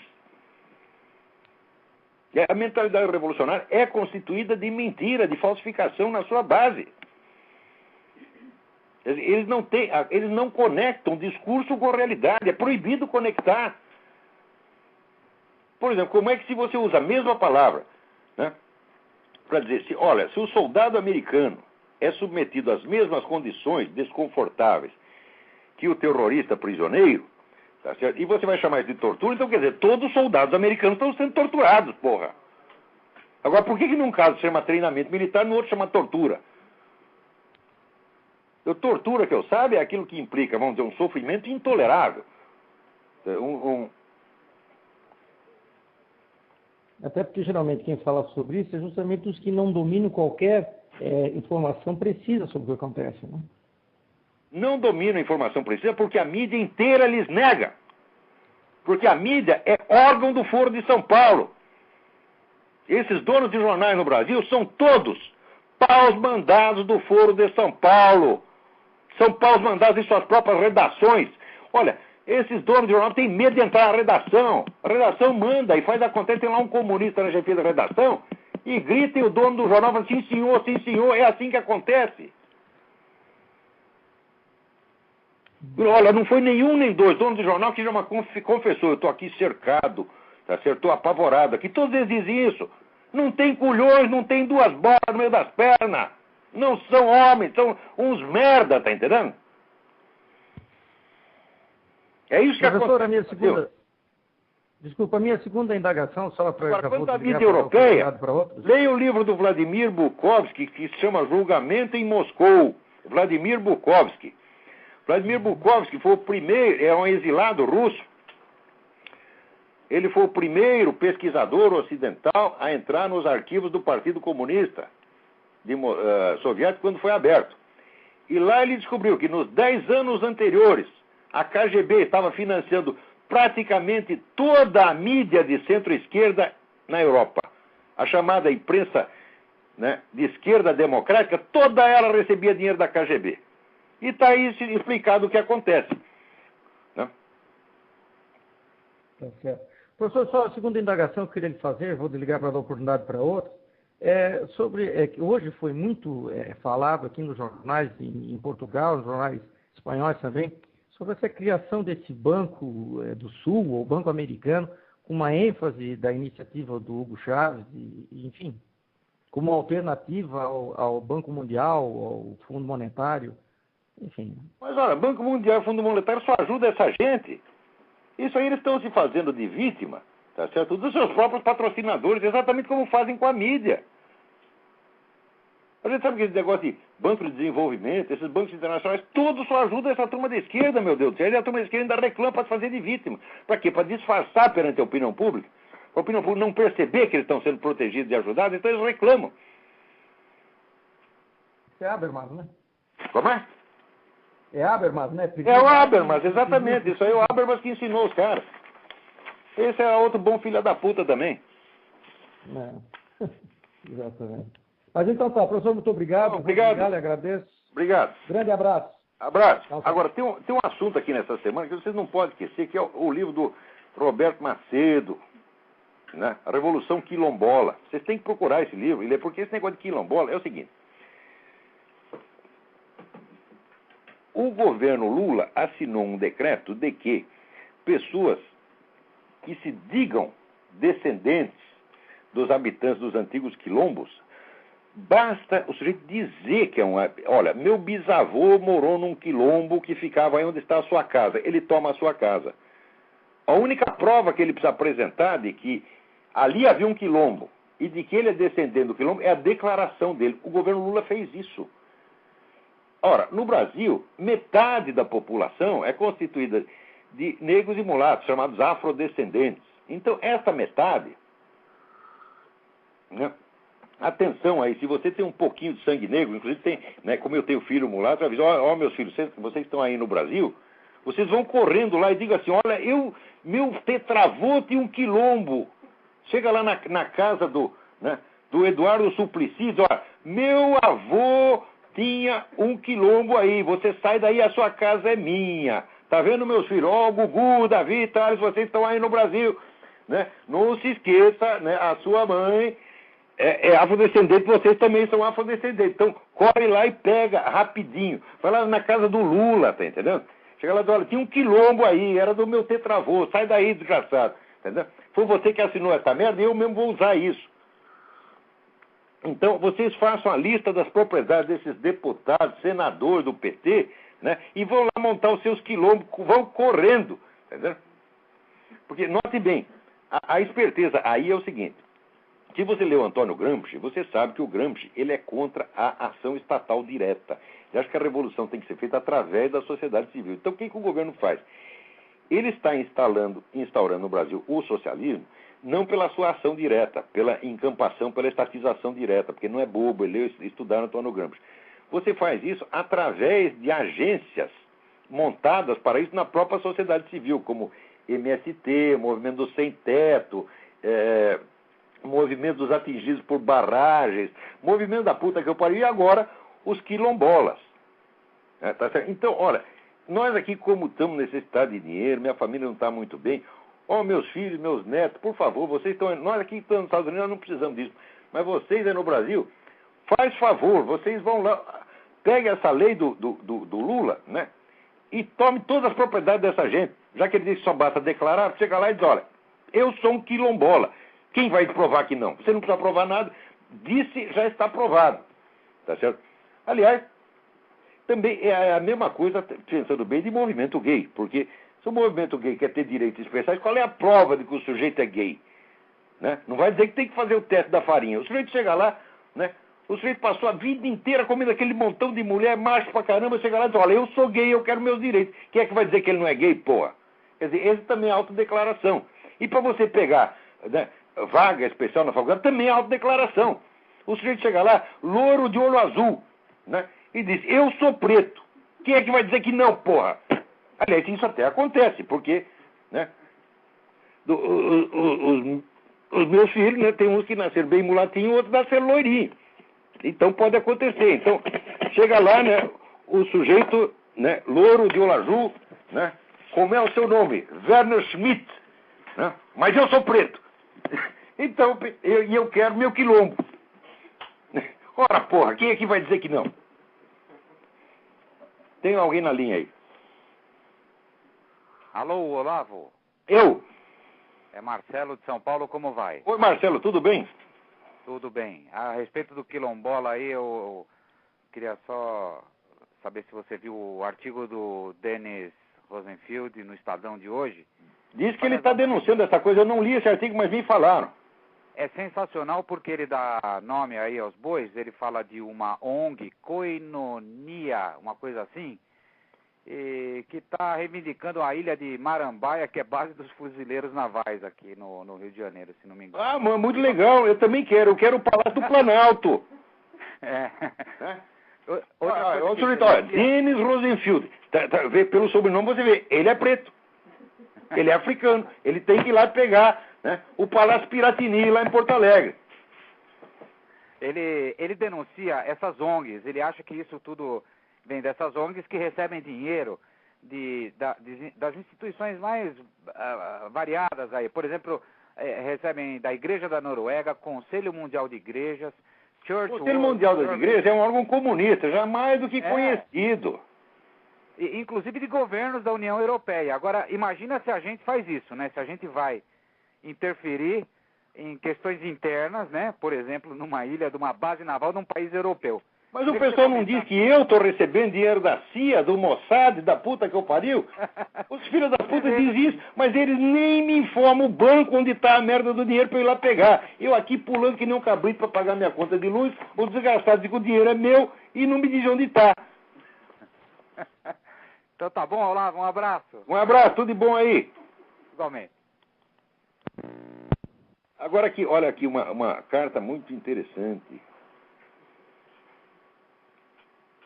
A mentalidade revolucionária é constituída de mentira, de falsificação na sua base. Eles não conectam discurso com a realidade, é proibido conectar. Por exemplo, como é que se você usa a mesma palavra, né, para dizer, se o soldado americano é submetido às mesmas condições desconfortáveis que o terrorista prisioneiro, tá certo? E você vai chamar isso de tortura, então quer dizer, todos os soldados americanos estão sendo torturados, porra. Agora, por que num caso chama treinamento militar, no outro chama tortura? Tortura, que eu saiba, é aquilo que implica, vamos dizer, um sofrimento intolerável. Até porque, geralmente, quem fala sobre isso é justamente os que não dominam qualquer informação precisa sobre o que acontece, né? Não dominam a informação precisa porque a mídia inteira lhes nega. Porque a mídia é órgão do Foro de São Paulo. Esses donos de jornais no Brasil são todos paus mandados do Foro de São Paulo. São paus mandados em suas próprias redações. Olha, Esses donos de jornal têm medo de entrar na redação. A redação manda e faz acontecer. Tem lá um comunista na chefia da redação e grita e o dono do jornal fala, sim senhor, é assim que acontece. Olha, não foi nenhum nem dois donos de jornal que já confessou, eu estou aqui cercado, tá certo? Estou apavorado aqui. Todos eles dizem isso. Não tem culhões, não tem duas bolas no meio das pernas. Não são homens, são uns merda, tá entendendo? É isso que Professor, aconteceu. a minha segunda indagação, só para... Agora, quanto à mídia europeia, leia o livro do Vladimir Bukovsky, que se chama Julgamento em Moscou. Vladimir Bukovsky. Vladimir Bukovsky foi o primeiro, é um exilado russo. Ele foi o primeiro pesquisador ocidental a entrar nos arquivos do Partido Comunista Soviético quando foi aberto. E lá ele descobriu que nos 10 anos anteriores, a KGB estava financiando praticamente toda a mídia de centro-esquerda na Europa. A chamada imprensa, né, de esquerda democrática, toda ela recebia dinheiro da KGB. E está aí explicado o que acontece. Né? Tá certo. Professor, só a segunda indagação que eu queria lhe fazer, vou desligar para dar oportunidade para outro, que hoje foi muito falado aqui nos jornais em Portugal, nos jornais espanhóis também, sobre essa criação desse Banco do Sul, ou Banco Americano, com uma ênfase da iniciativa do Hugo Chávez, enfim, como alternativa ao Banco Mundial, ao Fundo Monetário, enfim. Mas olha, Banco Mundial e Fundo Monetário só ajuda essa gente. Isso aí eles estão se fazendo de vítima, tá certo? Dos seus próprios patrocinadores, exatamente como fazem com a mídia. A gente sabe que esse negócio de banco de desenvolvimento, esses bancos internacionais, todos só ajudam essa turma da esquerda, meu Deus do céu. E a turma da esquerda ainda reclama para se fazer de vítima. Para quê? Para disfarçar perante a opinião pública. Para a opinião pública não perceber que eles estão sendo protegidos e ajudados, então eles reclamam. Isso é Habermas, né? Como é? É Habermas, né? É o Habermas, exatamente. Isso aí é o Habermas que ensinou os caras. Esse é outro bom filho da puta também. Exatamente. Mas então tá, professor, muito obrigado. Obrigado. Lhe agradeço. Obrigado. Grande abraço. Abraço. Agora, tem um assunto aqui nessa semana que vocês não podem esquecer, que é o livro do Roberto Macedo, né? A Revolução Quilombola. Vocês têm que procurar esse livro e ler, porque esse negócio de quilombola é o seguinte. O governo Lula assinou um decreto de que pessoas que se digam descendentes dos habitantes dos antigos quilombos, basta o sujeito dizer que é um... Olha, meu bisavô morou num quilombo que ficava aí onde está a sua casa. Ele toma a sua casa. A única prova que ele precisa apresentar de que ali havia um quilombo e de que ele é descendente do quilombo é a declaração dele. O governo Lula fez isso. Ora, no Brasil, metade da população é constituída de negros e mulatos, chamados afrodescendentes. Então, essa metade, né, atenção aí, se você tem um pouquinho de sangue negro, inclusive tem, né, como eu tenho filho mulato, eu aviso, ó, meus filhos, vocês estão aí no Brasil, vocês vão correndo lá e digam assim, olha, meu tetravô tinha um quilombo. Chega lá na casa do Eduardo Suplicy, olha, meu avô tinha um quilombo aí, você sai daí, a sua casa é minha. Tá vendo, meus filhos? Ó, Gugu, Davi, Thales, vocês estão aí no Brasil, né? Não se esqueça, né? A sua mãe é afrodescendente, vocês também são afrodescendentes. Então, corre lá e pega rapidinho. Vai lá na casa do Lula, tá entendendo? Chega lá e diz, olha, tinha um quilombo aí, era do meu tetravô, sai daí, desgraçado. Entendeu? Foi você que assinou essa merda e eu mesmo vou usar isso. Então, vocês façam a lista das propriedades desses deputados, senadores do PT, né? E vão lá montar os seus quilombos, vão correndo. Entendeu? Porque, note bem, a esperteza aí é o seguinte. Se você leu Antônio Gramsci, você sabe que o Gramsci ele é contra a ação estatal direta. Ele acha que a revolução tem que ser feita através da sociedade civil. Então, o que o governo faz? Ele está instaurando no Brasil o socialismo, não pela sua ação direta, pela encampação, pela estatização direta, porque não é bobo, ele estudar Antônio Gramsci. Você faz isso através de agências montadas para isso na própria sociedade civil, como MST, Movimento do Sem Teto, Movimento dos Atingidos por Barragens, Movimento da Puta que eu pariu, e agora os quilombolas. Tá certo? Então, olha, nós aqui, como estamos necessitados de dinheiro, minha família não está muito bem, meus filhos, meus netos, por favor, vocês estão... Nós aqui estamos nos Estados Unidos, nós não precisamos disso. Mas vocês aí no Brasil, faz favor, vocês vão lá, peguem essa lei do Lula, né? E tome todas as propriedades dessa gente. Já que ele disse que só basta declarar, chega lá e diz, olha, eu sou um quilombola. Quem vai provar que não? Você não precisa provar nada. Disse, já está provado. Tá certo? Aliás, também é a mesma coisa, pensando bem, de movimento gay. Porque se o movimento gay quer ter direitos especiais, qual é a prova de que o sujeito é gay? Né? Não vai dizer que tem que fazer o teste da farinha. O sujeito chega lá, né? O sujeito passou a vida inteira comendo aquele montão de mulher, macho pra caramba, chega lá e diz, olha, eu sou gay, eu quero meus direitos. Quem é que vai dizer que ele não é gay, porra? Quer dizer, esse também é autodeclaração. E para você pegar, né, vaga especial na faculdade, também é autodeclaração. O sujeito chega lá, louro de olho azul, né, e diz, eu sou preto. Quem é que vai dizer que não, porra? Aliás, isso até acontece, porque, né, os meus filhos, né, tem uns que nasceram bem mulatinho, outros nasceram loirinho. Então pode acontecer. Então, chega lá, né, o sujeito, né, louro de olho azul, né, como é o seu nome? Werner Schmidt. Né? Mas eu sou preto. Então, eu quero meu quilombo. Ora, porra, quem é que vai dizer que não? Tem alguém na linha aí? Alô, Olavo? Eu? É Marcelo de São Paulo, como vai? Oi, Marcelo, tudo bem? Tudo bem. A respeito do quilombola aí, eu queria só saber se você viu o artigo do Dennis Rosenfield no Estadão de hoje. Diz que ele está denunciando essa coisa. Eu não li esse artigo, mas me falaram. É sensacional porque ele dá nome aí aos bois. Ele fala de uma ONG, Koinonia, uma coisa assim, que está reivindicando a ilha de Marambaia, que é base dos fuzileiros navais aqui no Rio de Janeiro, se não me engano. Ah, muito legal. Eu também quero. Eu quero o Palácio do Planalto. É. Dennis Rosenfield. Pelo sobrenome você vê, ele é preto. Ele é africano. Ele tem que ir lá pegar, né, o Palácio Piratini lá em Porto Alegre. Ele denuncia essas ONGs. Ele acha que isso tudo vem dessas ONGs que recebem dinheiro das instituições mais variadas aí. Por exemplo, recebem da Igreja da Noruega, Conselho Mundial de Igrejas, Church O Conselho Mundial das Igrejas é um órgão comunista, já mais do que conhecido. Inclusive de governos da União Europeia. Agora, imagina se a gente faz isso, né? Se a gente vai interferir em questões internas, né? Por exemplo, numa ilha, de uma base naval de um país europeu. Mas o pessoal não diz que eu estou recebendo dinheiro da CIA, do Mossad, da puta que eu pariu? Os filhos da puta dizem isso, mas eles nem me informam o banco onde está a merda do dinheiro para eu ir lá pegar. Eu aqui pulando que nem um cabrito para pagar minha conta de luz, o desgastado diz que o dinheiro é meu e não me diz onde está. Então tá bom, Olavo, um abraço. Um abraço, tudo de bom aí. Igualmente. Agora aqui, olha aqui uma carta muito interessante.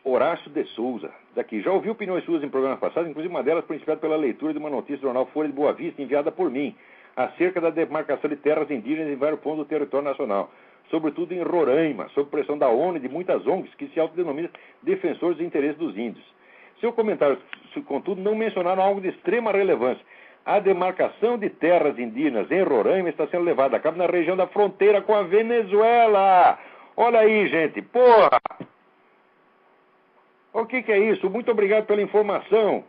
Horácio de Souza, daqui. Já ouvi opiniões suas em programas passados, inclusive uma delas principalmente pela leitura de uma notícia do jornal Folha de Boa Vista, enviada por mim, acerca da demarcação de terras indígenas em vários pontos do território nacional, sobretudo em Roraima, sob pressão da ONU e de muitas ONGs que se autodenominam defensores dos interesses dos índios. Seu comentário, contudo, não mencionaram algo de extrema relevância. A demarcação de terras indígenas em Roraima está sendo levada a cabo na região da fronteira com a Venezuela. Olha aí, gente. Porra! O que é isso? Muito obrigado pela informação,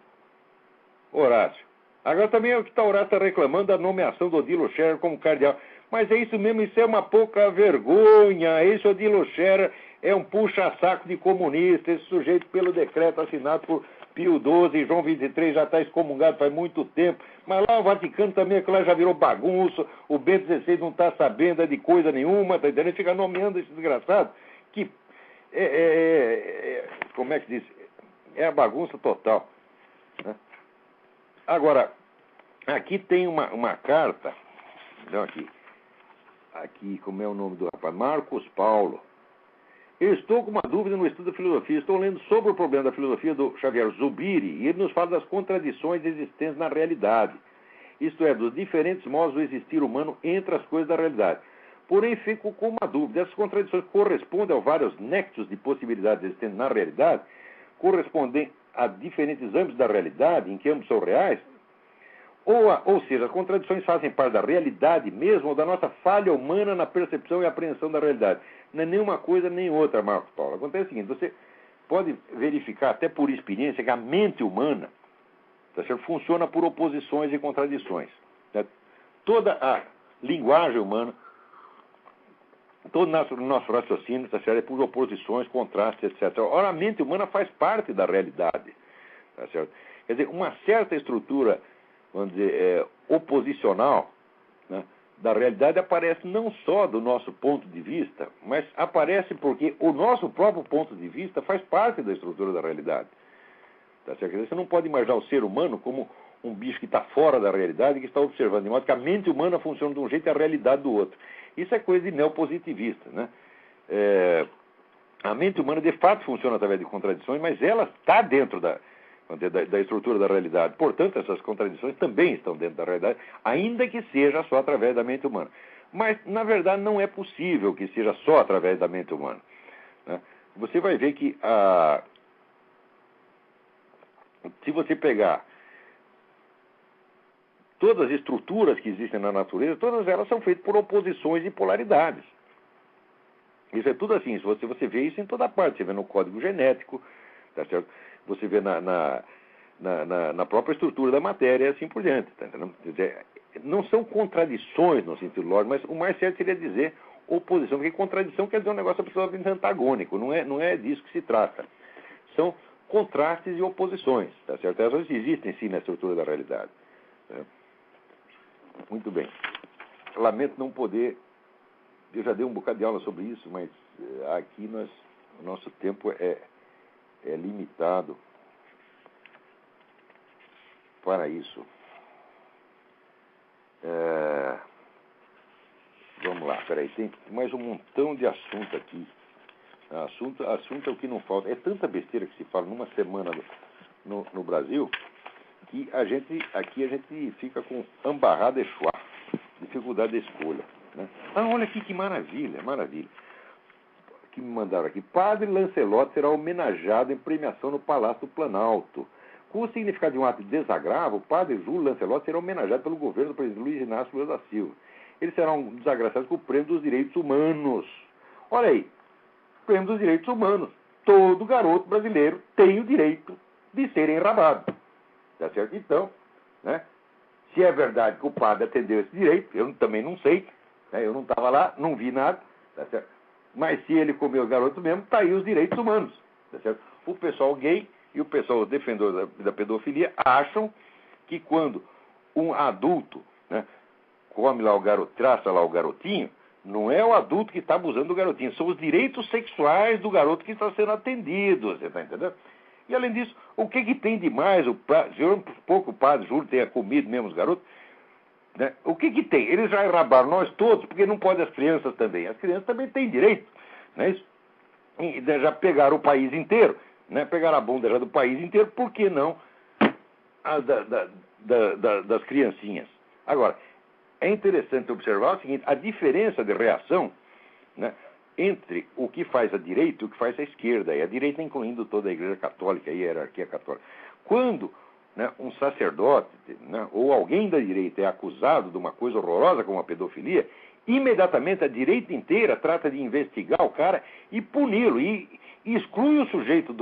Horácio. Agora também é o que o Horácio está reclamando da nomeação do Odilo Scherer como cardeal. Mas é isso mesmo, isso é uma pouca vergonha. Esse Odilo Scherer é um puxa-saco de comunista. Esse sujeito, pelo decreto assinado por Pio XII e João XXIII, já está excomungado faz muito tempo. Mas lá o Vaticano também, que lá já virou bagunça. O Bento XVI não está sabendo de coisa nenhuma, tá entendendo? Ele fica nomeando esse desgraçado que... como é que diz? É a bagunça total. Né? Agora, aqui tem uma carta. Então, aqui, como é o nome do rapaz? Marcos Paulo. Eu estou com uma dúvida no estudo da filosofia. Estou lendo sobre o problema da filosofia do Xavier Zubiri e ele nos fala das contradições existentes na realidade. Isto é, dos diferentes modos do existir humano entre as coisas da realidade. Porém, fico com uma dúvida. Essas contradições correspondem aos vários nexos de possibilidades existentes na realidade? Correspondem a diferentes âmbitos da realidade, em que ambos são reais, ou seja, as contradições fazem parte da realidade mesmo, ou da nossa falha humana na percepção e apreensão da realidade. Não é nenhuma coisa nem outra, Marcos Paulo. Acontece o seguinte, você pode verificar, até por experiência, que a mente humana, tá certo, funciona por oposições e contradições. Né? Toda a linguagem humana, todo o nosso raciocínio, tá certo, é por oposições, contrastes, etc. Ora, a mente humana faz parte da realidade. Tá certo? Quer dizer, uma certa estrutura, vamos dizer, oposicional, né, da realidade aparece não só do nosso ponto de vista, mas aparece porque o nosso próprio ponto de vista faz parte da estrutura da realidade. Tá certo? Quer dizer, você não pode imaginar o ser humano como um bicho que está fora da realidade e que está observando, de modo que a mente humana funciona de um jeito e a realidade do outro. Isso é coisa de neopositivista, né? A mente humana, de fato, funciona através de contradições, mas ela está dentro da estrutura da realidade. Portanto, essas contradições também estão dentro da realidade, ainda que seja só através da mente humana. Mas, na verdade, não é possível que seja só através da mente humana. Né? Você vai ver que, se você pegar todas as estruturas que existem na natureza, todas elas são feitas por oposições e polaridades. Isso é tudo assim. Você vê isso em toda parte. Você vê no código genético, tá certo? Você vê na própria estrutura da matéria e assim por diante. Tá entendendo? Quer dizer, não são contradições no sentido lógico, mas o mais certo seria dizer oposição, porque contradição quer dizer um negócio absolutamente antagônico. Não é disso que se trata. São contrastes e oposições. Tá certo? Elas existem sim na estrutura da realidade. Tá? Muito bem. Lamento não poder. Eu já dei um bocado de aula sobre isso, mas aqui o nosso tempo é limitado para isso. Vamos lá, peraí, tem mais um montão de assunto aqui. Assunto é o que não falta. É tanta besteira que se fala numa semana no Brasil que aqui a gente fica com embarrado e chuá, dificuldade de escolha. Né? Olha aqui que maravilha, maravilha. Que me mandaram aqui. Padre Lancelotti será homenageado em premiação no Palácio do Planalto. Com o significado de um ato de desagravo, o padre Júlio Lancelotti será homenageado pelo governo do presidente Luiz Inácio Lula da Silva. Ele será um desagraciado com o Prêmio dos Direitos Humanos. Olha aí, Prêmio dos Direitos Humanos. Todo garoto brasileiro tem o direito de ser enrabado. Tá certo? Então, né, se é verdade que o padre atendeu esse direito, eu também não sei, né, eu não estava lá, não vi nada, tá certo? Mas se ele comeu os garotos mesmo, está aí os direitos humanos. Tá certo? O pessoal gay e o pessoal defensor da pedofilia acham que quando um adulto, né, come lá traça lá o garotinho, não é o adulto que está abusando do garotinho, são os direitos sexuais do garoto que está sendo atendido. Você está entendendo? E além disso, o que tem de mais? O padre Júlio tenha comido mesmo os garotos. Né? O que tem? Eles já enrabaram nós todos, porque não pode as crianças também. As crianças também têm direito. Não é isso? E já pegaram o país inteiro, né? Pegaram a bunda já do país inteiro, por que não das criancinhas? Agora, é interessante observar o seguinte, a diferença de reação, né, entre o que faz a direita e o que faz a esquerda, e a direita incluindo toda a Igreja Católica e a hierarquia católica. Quando, né, um sacerdote, né, ou alguém da direita é acusado de uma coisa horrorosa como a pedofilia, imediatamente a direita inteira trata de investigar o cara e puni-lo, e exclui o sujeito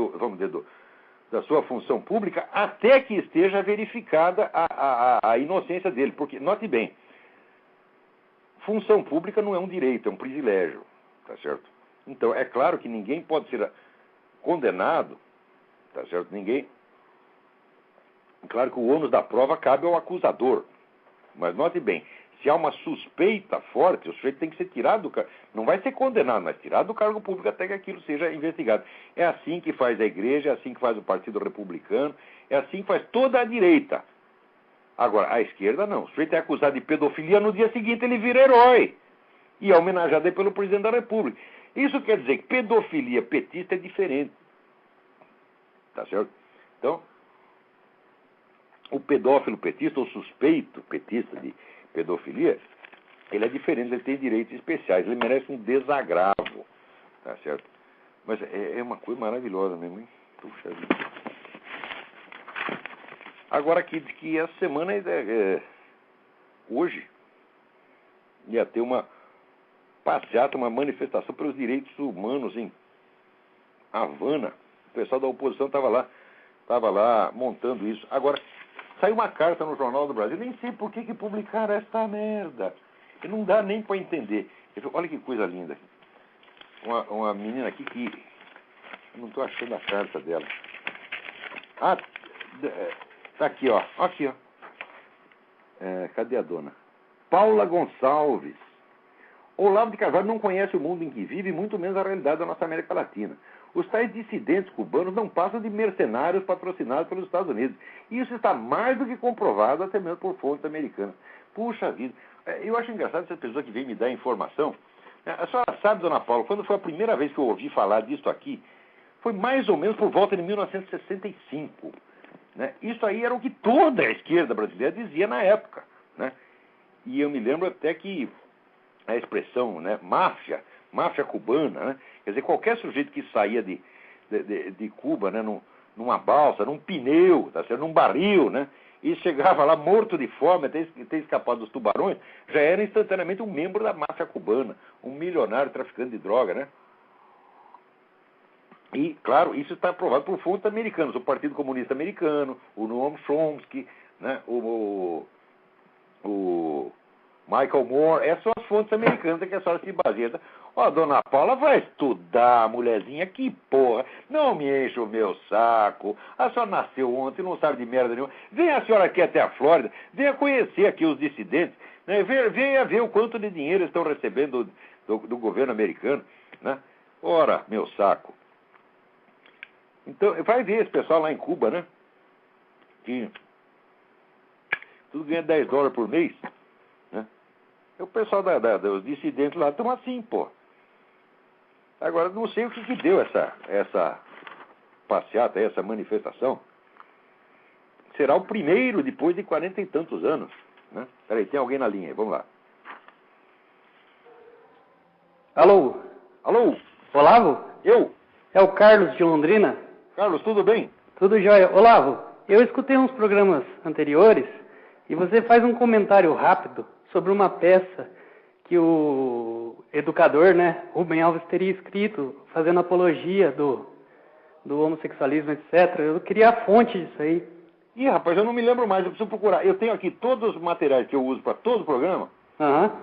da sua função pública até que esteja verificada a inocência dele. Porque, note bem, função pública não é um direito, é um privilégio. Tá certo? Então, é claro que ninguém pode ser condenado, tá certo? Claro que o ônus da prova cabe ao acusador. Mas note bem, se há uma suspeita forte, o sujeito tem que ser tirado do cargo. Não vai ser condenado, mas tirado do cargo público até que aquilo seja investigado. É assim que faz a igreja, é assim que faz o Partido Republicano, é assim que faz toda a direita. Agora, a esquerda não. O sujeito é acusado de pedofilia, no dia seguinte ele vira herói. E é homenageado aí pelo presidente da República. Isso quer dizer que pedofilia petista é diferente. Tá certo? Então, o pedófilo petista, ou suspeito petista de pedofilia, ele é diferente, ele tem direitos especiais, ele merece um desagravo. Tá certo? Mas é uma coisa maravilhosa mesmo, hein? Puxa vida. Agora que essa semana, hoje, ia ter uma passeata, uma manifestação pelos direitos humanos em Havana. O pessoal da oposição estava lá montando isso. Agora, saiu uma carta no Jornal do Brasil, nem sei por que publicaram esta merda. E não dá nem para entender. Olha que coisa linda. Uma menina aqui que... Eu não estou achando a carta dela. Ah, tá aqui, ó. Aqui, ó. Cadê a dona? Paula Gonçalves. Olavo de Carvalho não conhece o mundo em que vive, muito menos a realidade da nossa América Latina. Os tais dissidentes cubanos não passam de mercenários patrocinados pelos Estados Unidos. E isso está mais do que comprovado, até mesmo por fontes americanas. Puxa vida. Eu acho engraçado essa pessoa que vem me dar informação. A senhora sabe, dona Paula, quando foi a primeira vez que eu ouvi falar disso aqui, foi mais ou menos por volta de 1965. Né? Isso aí era o que toda a esquerda brasileira dizia na época. Né? E eu me lembro até que a expressão, né, máfia cubana, né? Quer dizer, qualquer sujeito que saía de Cuba, né, numa balsa, num pneu, tá certo? Num barril, né, e chegava lá morto de fome, até ter escapado dos tubarões, já era instantaneamente um membro da máfia cubana, um milionário traficante de droga, né? E, claro, isso está aprovado por fontes americanas, o Partido Comunista Americano, o Noam Chomsky, né, o Michael Moore, essas são as fontes americanas que a senhora se baseia. Ó, dona Paula, vai estudar, mulherzinha, que porra. Não me enche o meu saco. A senhora nasceu ontem, não sabe de merda nenhuma. Venha a senhora aqui até a Flórida, venha conhecer aqui os dissidentes, né? Venha ver o quanto de dinheiro estão recebendo do governo americano, né? Ora, meu saco. Então, vai ver esse pessoal lá em Cuba, né? Que tudo ganha $10 por mês, né? O pessoal dos dissidentes lá estão assim, pô. Agora, não sei o que deu essa passeata, essa manifestação. Será o primeiro depois de 40 e tantos anos, né? Peraí, tem alguém na linha aí, vamos lá. Alô? Alô? Olavo? Eu? É o Carlos de Londrina? Carlos, tudo bem? Tudo jóia. Olavo, eu escutei uns programas anteriores e você faz um comentário rápido sobre uma peça que o educador, né, Rubem Alves, teria escrito, fazendo apologia do homossexualismo, etc. Eu queria a fonte disso aí. Ih, rapaz, eu não me lembro mais, eu preciso procurar. Eu tenho aqui todos os materiais que eu uso para todo o programa.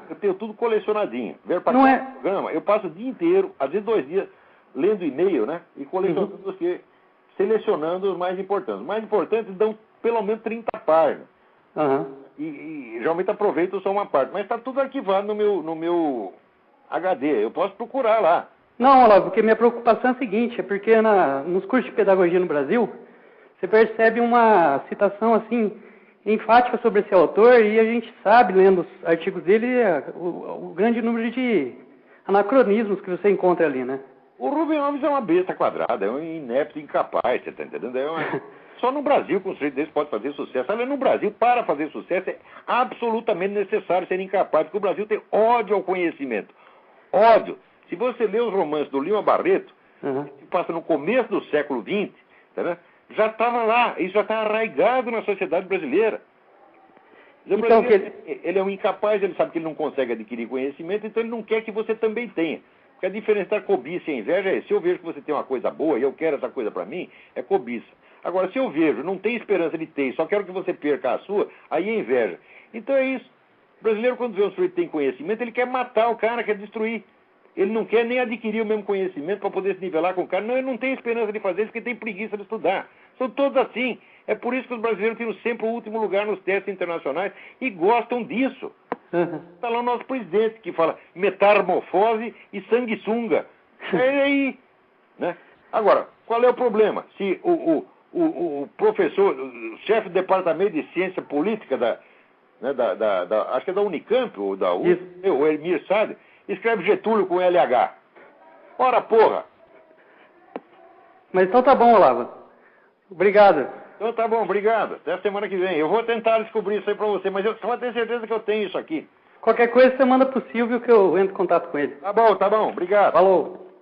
Eu tenho tudo colecionadinho. Ver para cada programa, eu passo o dia inteiro, às vezes 2 dias, lendo e-mail, né? E colecionando os que, selecionando os mais importantes. Os mais importantes dão pelo menos 30 páginas. E geralmente aproveito só uma parte. Mas está tudo arquivado no meu HD. Eu posso procurar lá. Não, Olavo, porque minha preocupação é a seguinte, é porque nos cursos de pedagogia no Brasil, você percebe uma citação assim enfática sobre esse autor e a gente sabe, lendo os artigos dele, o grande número de anacronismos que você encontra ali, né? O Rubem Alves é uma besta quadrada, é um inepto incapaz, você está entendendo? Só no Brasil que um sujeito desse pode fazer sucesso. Aliás, no Brasil, para fazer sucesso, é absolutamente necessário ser incapaz, porque o Brasil tem ódio ao conhecimento. Ódio. Se você lê os romances do Lima Barreto, que passa no começo do século XX, tá vendo? Já estava lá, isso já está arraigado na sociedade brasileira. O brasileiro, ele é um incapaz, ele sabe que ele não consegue adquirir conhecimento, então ele não quer que você também tenha. Porque a diferença da cobiça e a inveja é, se eu vejo que você tem uma coisa boa e eu quero essa coisa para mim, é cobiça. Agora, se eu vejo, não tem esperança de ter, só quero que você perca a sua, aí é inveja. Então é isso. O brasileiro, quando vê um sujeito que tem conhecimento, ele quer matar o cara, quer destruir. Ele não quer nem adquirir o mesmo conhecimento para poder se nivelar com o cara. Não, ele não tem esperança de fazer isso porque tem preguiça de estudar. São todos assim. É por isso que os brasileiros têm sempre o último lugar nos testes internacionais e gostam disso. Está lá o nosso presidente que fala metamorfose e sanguessuga. É aí. Né? Agora, qual é o problema? Se o professor, o chefe do departamento de ciência política acho que é da Unicamp, ou da USP, o Elmir Saad, escreve Getúlio com LH. Ora, porra! Mas então tá bom, Olavo. Obrigado. Então tá bom, obrigado. Até a semana que vem. Eu vou tentar descobrir isso aí pra você, mas eu só tenho certeza que eu tenho isso aqui. Qualquer coisa você manda pro Silvio que eu entro em contato com ele. Tá bom, obrigado. Falou.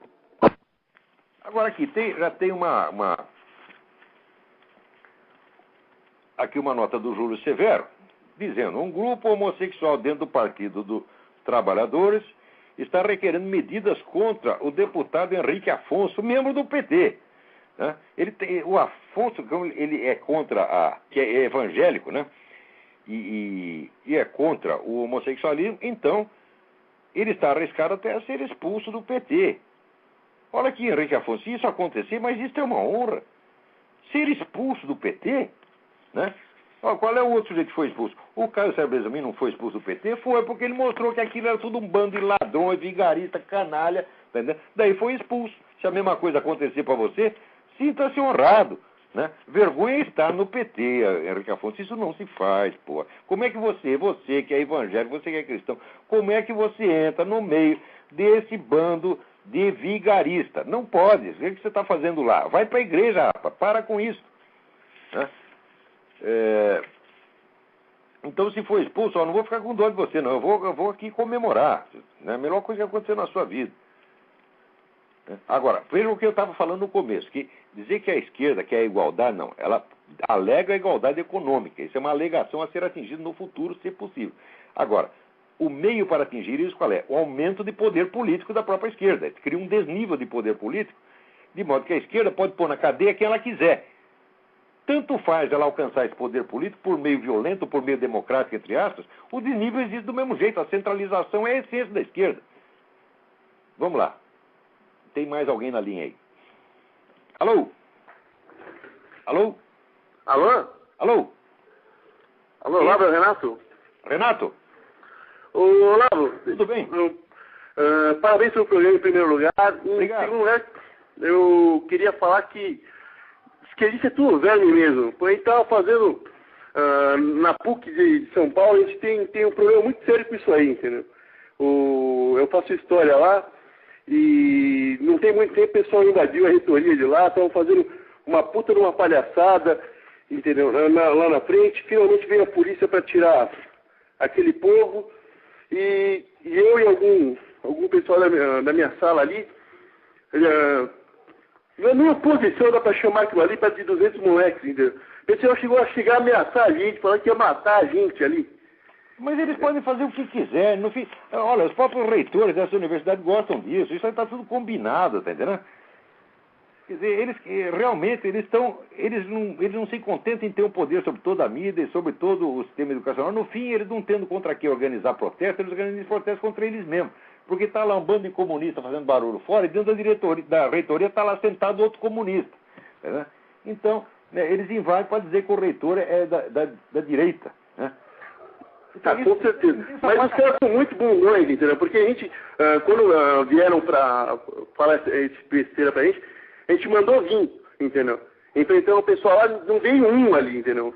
Agora aqui, já tem aqui uma nota do Júlio Severo, dizendo: um grupo homossexual dentro do Partido dos Trabalhadores está requerendo medidas contra o deputado Henrique Afonso, membro do PT. Né? O Afonso, ele é contra que é evangélico, né? E é contra o homossexualismo, então ele está arriscado até a ser expulso do PT. Olha aqui, Henrique Afonso, se isso acontecer, mas isso é uma honra. Ser expulso do PT, né? Qual é o outro sujeito que foi expulso? O Caio César Benjamin não foi expulso do PT? Foi porque ele mostrou que aquilo era tudo um bando de ladrões, vigarista, canalha, entendeu? Daí foi expulso. Se a mesma coisa acontecer para você, sinta-se honrado, né? Vergonha estar no PT, Henrique Afonso. Isso não se faz, pô. Como é que você que é evangélico, você que é cristão, como é que você entra no meio desse bando de vigarista? Não pode. O que você está fazendo lá? Vai para a igreja, rapaz. Para com isso. Né? Então, se for expulso, eu não vou ficar com dó de você, não. Eu vou aqui comemorar. Né? A melhor coisa que aconteceu na sua vida. Agora, veja o que eu estava falando no começo, que dizer que a esquerda quer a igualdade, não. Ela alega a igualdade econômica. Isso é uma alegação a ser atingida no futuro, se possível. Agora, o meio para atingir isso qual é? O aumento de poder político da própria esquerda. Cria um desnível de poder político, de modo que a esquerda pode pôr na cadeia quem ela quiser. Tanto faz ela alcançar esse poder político por meio violento, por meio democrático, entre aspas, o desnível existe do mesmo jeito. A centralização é a essência da esquerda. Vamos lá. Tem mais alguém na linha aí? Alô? Alô? Alô? Alô? Alô, Olavo, Renato? Renato? Ô, Olavo. Tudo bem? Parabéns pelo programa em primeiro lugar. Obrigado. Em segundo lugar, eu queria falar que isso é tudo verme mesmo. Pô, a gente estava fazendo na PUC de São Paulo, a gente tem um problema muito sério com isso aí, entendeu? Eu faço história lá. E não tem muito tempo o pessoal invadiu a reitoria de lá, estavam fazendo uma puta de uma palhaçada, entendeu? Lá na frente, finalmente veio a polícia para tirar aquele povo, e eu e algum pessoal da minha sala ali, na minha posição dá para chamar aquilo ali para de 200 moleques, entendeu? O pessoal chegou a chegar a ameaçar a gente, falando que ia matar a gente ali. Mas eles podem fazer o que quiserem. No fim, olha, os próprios reitores dessa universidade gostam disso. Isso aí está tudo combinado, tá entendendo? Quer dizer, eles realmente eles não se contentam em ter um poder sobre toda a mídia e sobre todo o sistema educacional. No fim, eles não tendo contra que organizar protestos, eles organizam protestos contra eles mesmos. Porque está lá um bando de comunistas fazendo barulho fora e dentro da reitoria está lá sentado outro comunista. Tá entendendo? Então, né, eles invadem para dizer que o reitor é da direita, né? Ah, com certeza. Mas os caras são muito bundões, entendeu? Porque a gente, quando vieram para falar esse besteira pra gente, a gente mandou vir, entendeu? Então o pessoal lá não veio um ali, entendeu?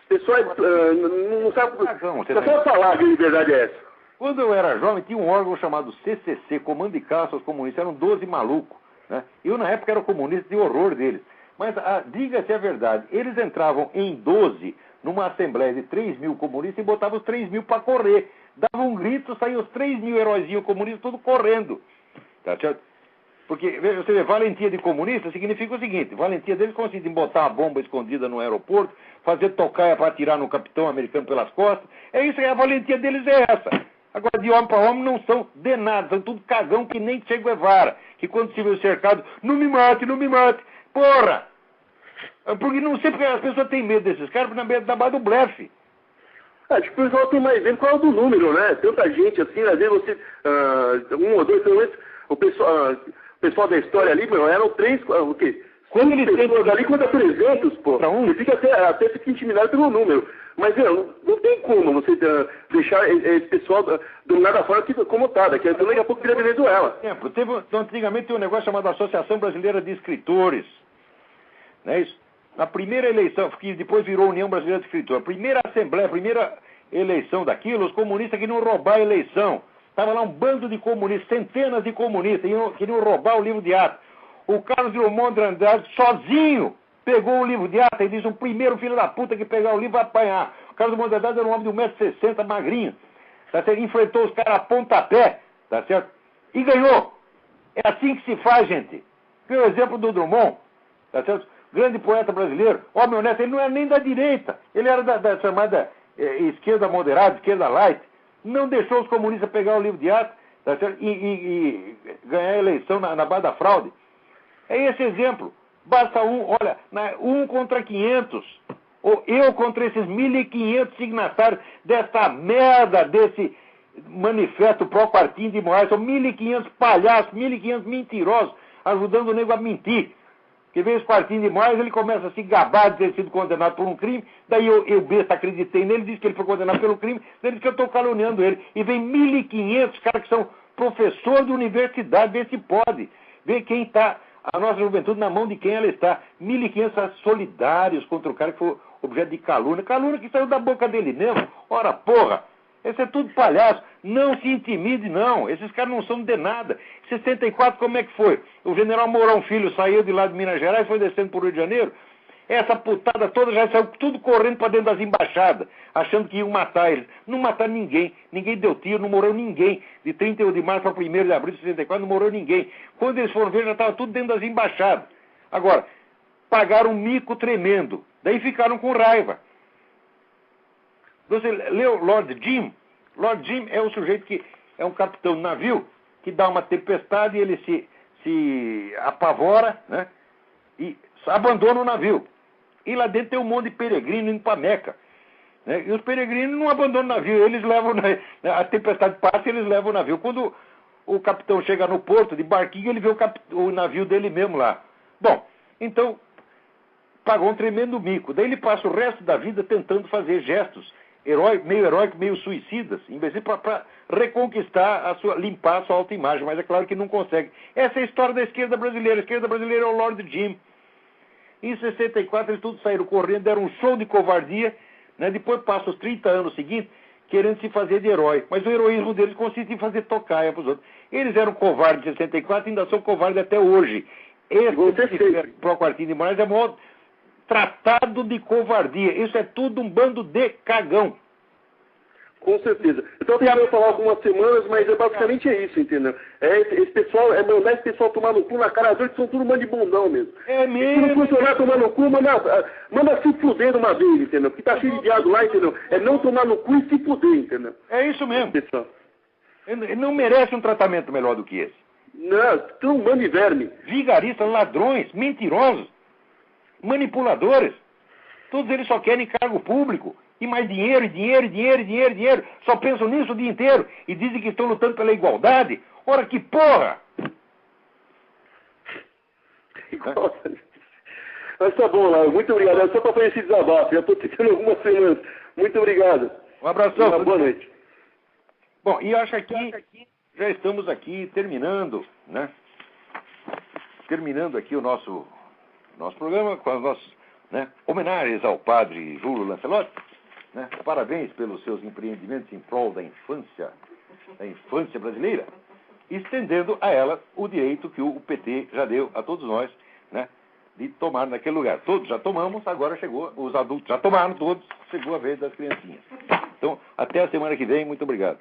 O pessoal não sabe, só sabe falar que a verdade é essa. Quando eu era jovem, tinha um órgão chamado CCC, Comando de Caça aos Comunistas, eram 12 malucos, né? Eu, na época, era comunista de horror deles. Mas, diga-se a verdade, eles entravam em 12 numa assembleia de 3 mil comunistas e botavam os 3 mil para correr. Davam um grito, saíam os 3 mil heróizinhos comunistas todos correndo. Tá certo? Porque, você vê, valentia de comunista significa o seguinte: valentia deles consiste em botar uma bomba escondida no aeroporto, fazer tocaia para atirar no capitão americano pelas costas. É isso aí, a valentia deles é essa. Agora, de homem para homem, não são de nada, são tudo cagão que nem Che Guevara, que quando se viu cercado, não me mate, não me mate. Porra! Porque não sei porque as pessoas têm medo desses caras, porque na base do blefe. Tipo, o pessoal tem mais medo por causa do número, né? Tanta gente assim, às vezes você, um ou dois, pelo menos, o pessoal da história ali, eram 3, o quê? Quando eles pessoas ali contra 300, pô. Você fica até fica intimidado pelo número. Mas não tem como você deixar esse pessoal dominar da forma como está, daqui a pouco vira Venezuela. Antigamente tinha um negócio chamado Associação Brasileira de Escritores. Não é isso? Na primeira eleição, que depois virou União Brasileira de Escritores, a primeira assembleia, a primeira eleição daquilo, os comunistas queriam roubar a eleição. Estava lá um bando de comunistas, centenas de comunistas, queriam roubar o livro de atos. O Carlos Drummond de Andrade, sozinho, pegou o livro de atos e disse: o primeiro filho da puta que pegar o livro vai apanhar. O Carlos Drummond de Andrade era um homem de 1,60 m, magrinho. Tá certo? Enfrentou os caras a pontapé, tá certo? E ganhou. É assim que se faz, gente. Pelo exemplo do Drummond, tá certo? grande poeta brasileiro, homem honesto, ele não era nem da direita, ele era da chamada esquerda moderada, esquerda light, não deixou os comunistas pegar o livro de atos, tá certo? E ganhar a eleição na base da fraude. É esse exemplo. Basta olha, 1 contra 500, ou eu contra esses 1.500 signatários desta merda, desse manifesto pró-Quartinho de Moraes, são 1.500 palhaços, 1.500 mentirosos, ajudando o nego a mentir. Que vem esse Quartinho de Moraes, ele começa a se gabar de ter sido condenado por um crime, daí eu besta, acreditei nele, disse que ele foi condenado pelo crime, daí diz que eu estou caluniando ele. E vem 1.500 caras que são professores de universidade, vê se pode, vê quem está, a nossa juventude na mão de quem ela está. 1.500 solidários contra o cara que foi objeto de calúnia que saiu da boca dele mesmo. Ora, porra! Esse é tudo palhaço. Não se intimide, não. Esses caras não são de nada. 64, como é que foi? O general Mourão Filho saiu de lá de Minas Gerais, foi descendo por Rio de Janeiro. Essa putada toda já saiu tudo correndo para dentro das embaixadas, achando que iam matar eles. Não mataram ninguém. Ninguém deu tiro, não morreu ninguém. De 31 de março para 1º de abril de 64, não morreu ninguém. Quando eles foram ver, já estava tudo dentro das embaixadas. Agora, pagaram um mico tremendo. Daí ficaram com raiva. Você leu Lord Jim? Lord Jim é um sujeito que é um capitão de navio que dá uma tempestade e ele se apavora, né? E abandona o navio. E lá dentro tem um monte de peregrino indo para Meca. Né? E os peregrinos não abandonam o navio, eles levam, a tempestade passa e eles levam o navio. Quando o capitão chega no porto de barquinho, ele vê o navio dele mesmo lá. Bom, então pagou um tremendo mico. Daí ele passa o resto da vida tentando fazer gestos meio heróicos, meio suicidas, em vez de para reconquistar limpar a sua autoimagem, mas é claro que não consegue. Essa é a história da esquerda brasileira. A esquerda brasileira é o Lord Jim. Em 64 eles todos saíram correndo, deram um show de covardia, né? Depois passa os 30 anos seguintes querendo se fazer de herói. Mas o heroísmo deles consiste em fazer tocaia para os outros. Eles eram covardes em 64 e ainda são covardes até hoje. Esse pró-Quartinho de Moraes é o maior tratado de covardia. Isso é tudo um bando de cagão. Com certeza. Então eu ia falar algumas semanas, mas basicamente é isso, entendeu? Esse pessoal, mandar esse pessoal tomar no cu na cara deles, são tudo um bando de bundão mesmo. É mesmo. Se não funcionar tomar no cu, manda se fuder de uma vez, entendeu? Porque tá cheio de diabo lá, entendeu? É não tomar no cu e se fuder, entendeu? É isso mesmo. Pessoal. Ele não merece um tratamento melhor do que esse. Não, tudo um bando de verme. Vigaristas, ladrões, mentirosos, manipuladores. Todos eles só querem cargo público. E mais dinheiro, dinheiro, dinheiro, dinheiro, dinheiro. Só pensam nisso o dia inteiro. E dizem que estão lutando pela igualdade. Ora, que porra! Mas tá bom, Lauro. Muito obrigado. É só para fazer esse desabafo. Já estou tentando algumas semanas. Muito obrigado. Um abração. Uma boa noite. Bom, e acho que já estamos aqui terminando, né? Terminando aqui o nosso programa com as nossas, né, homenagens ao padre Júlio Lancelotti. Né? Parabéns pelos seus empreendimentos em prol da infância brasileira, estendendo a ela o direito que o PT já deu a todos nós, né, de tomar naquele lugar. Todos já tomamos, agora chegou, os adultos já tomaram todos, chegou a vez das criancinhas. Então, até a semana que vem, muito obrigado.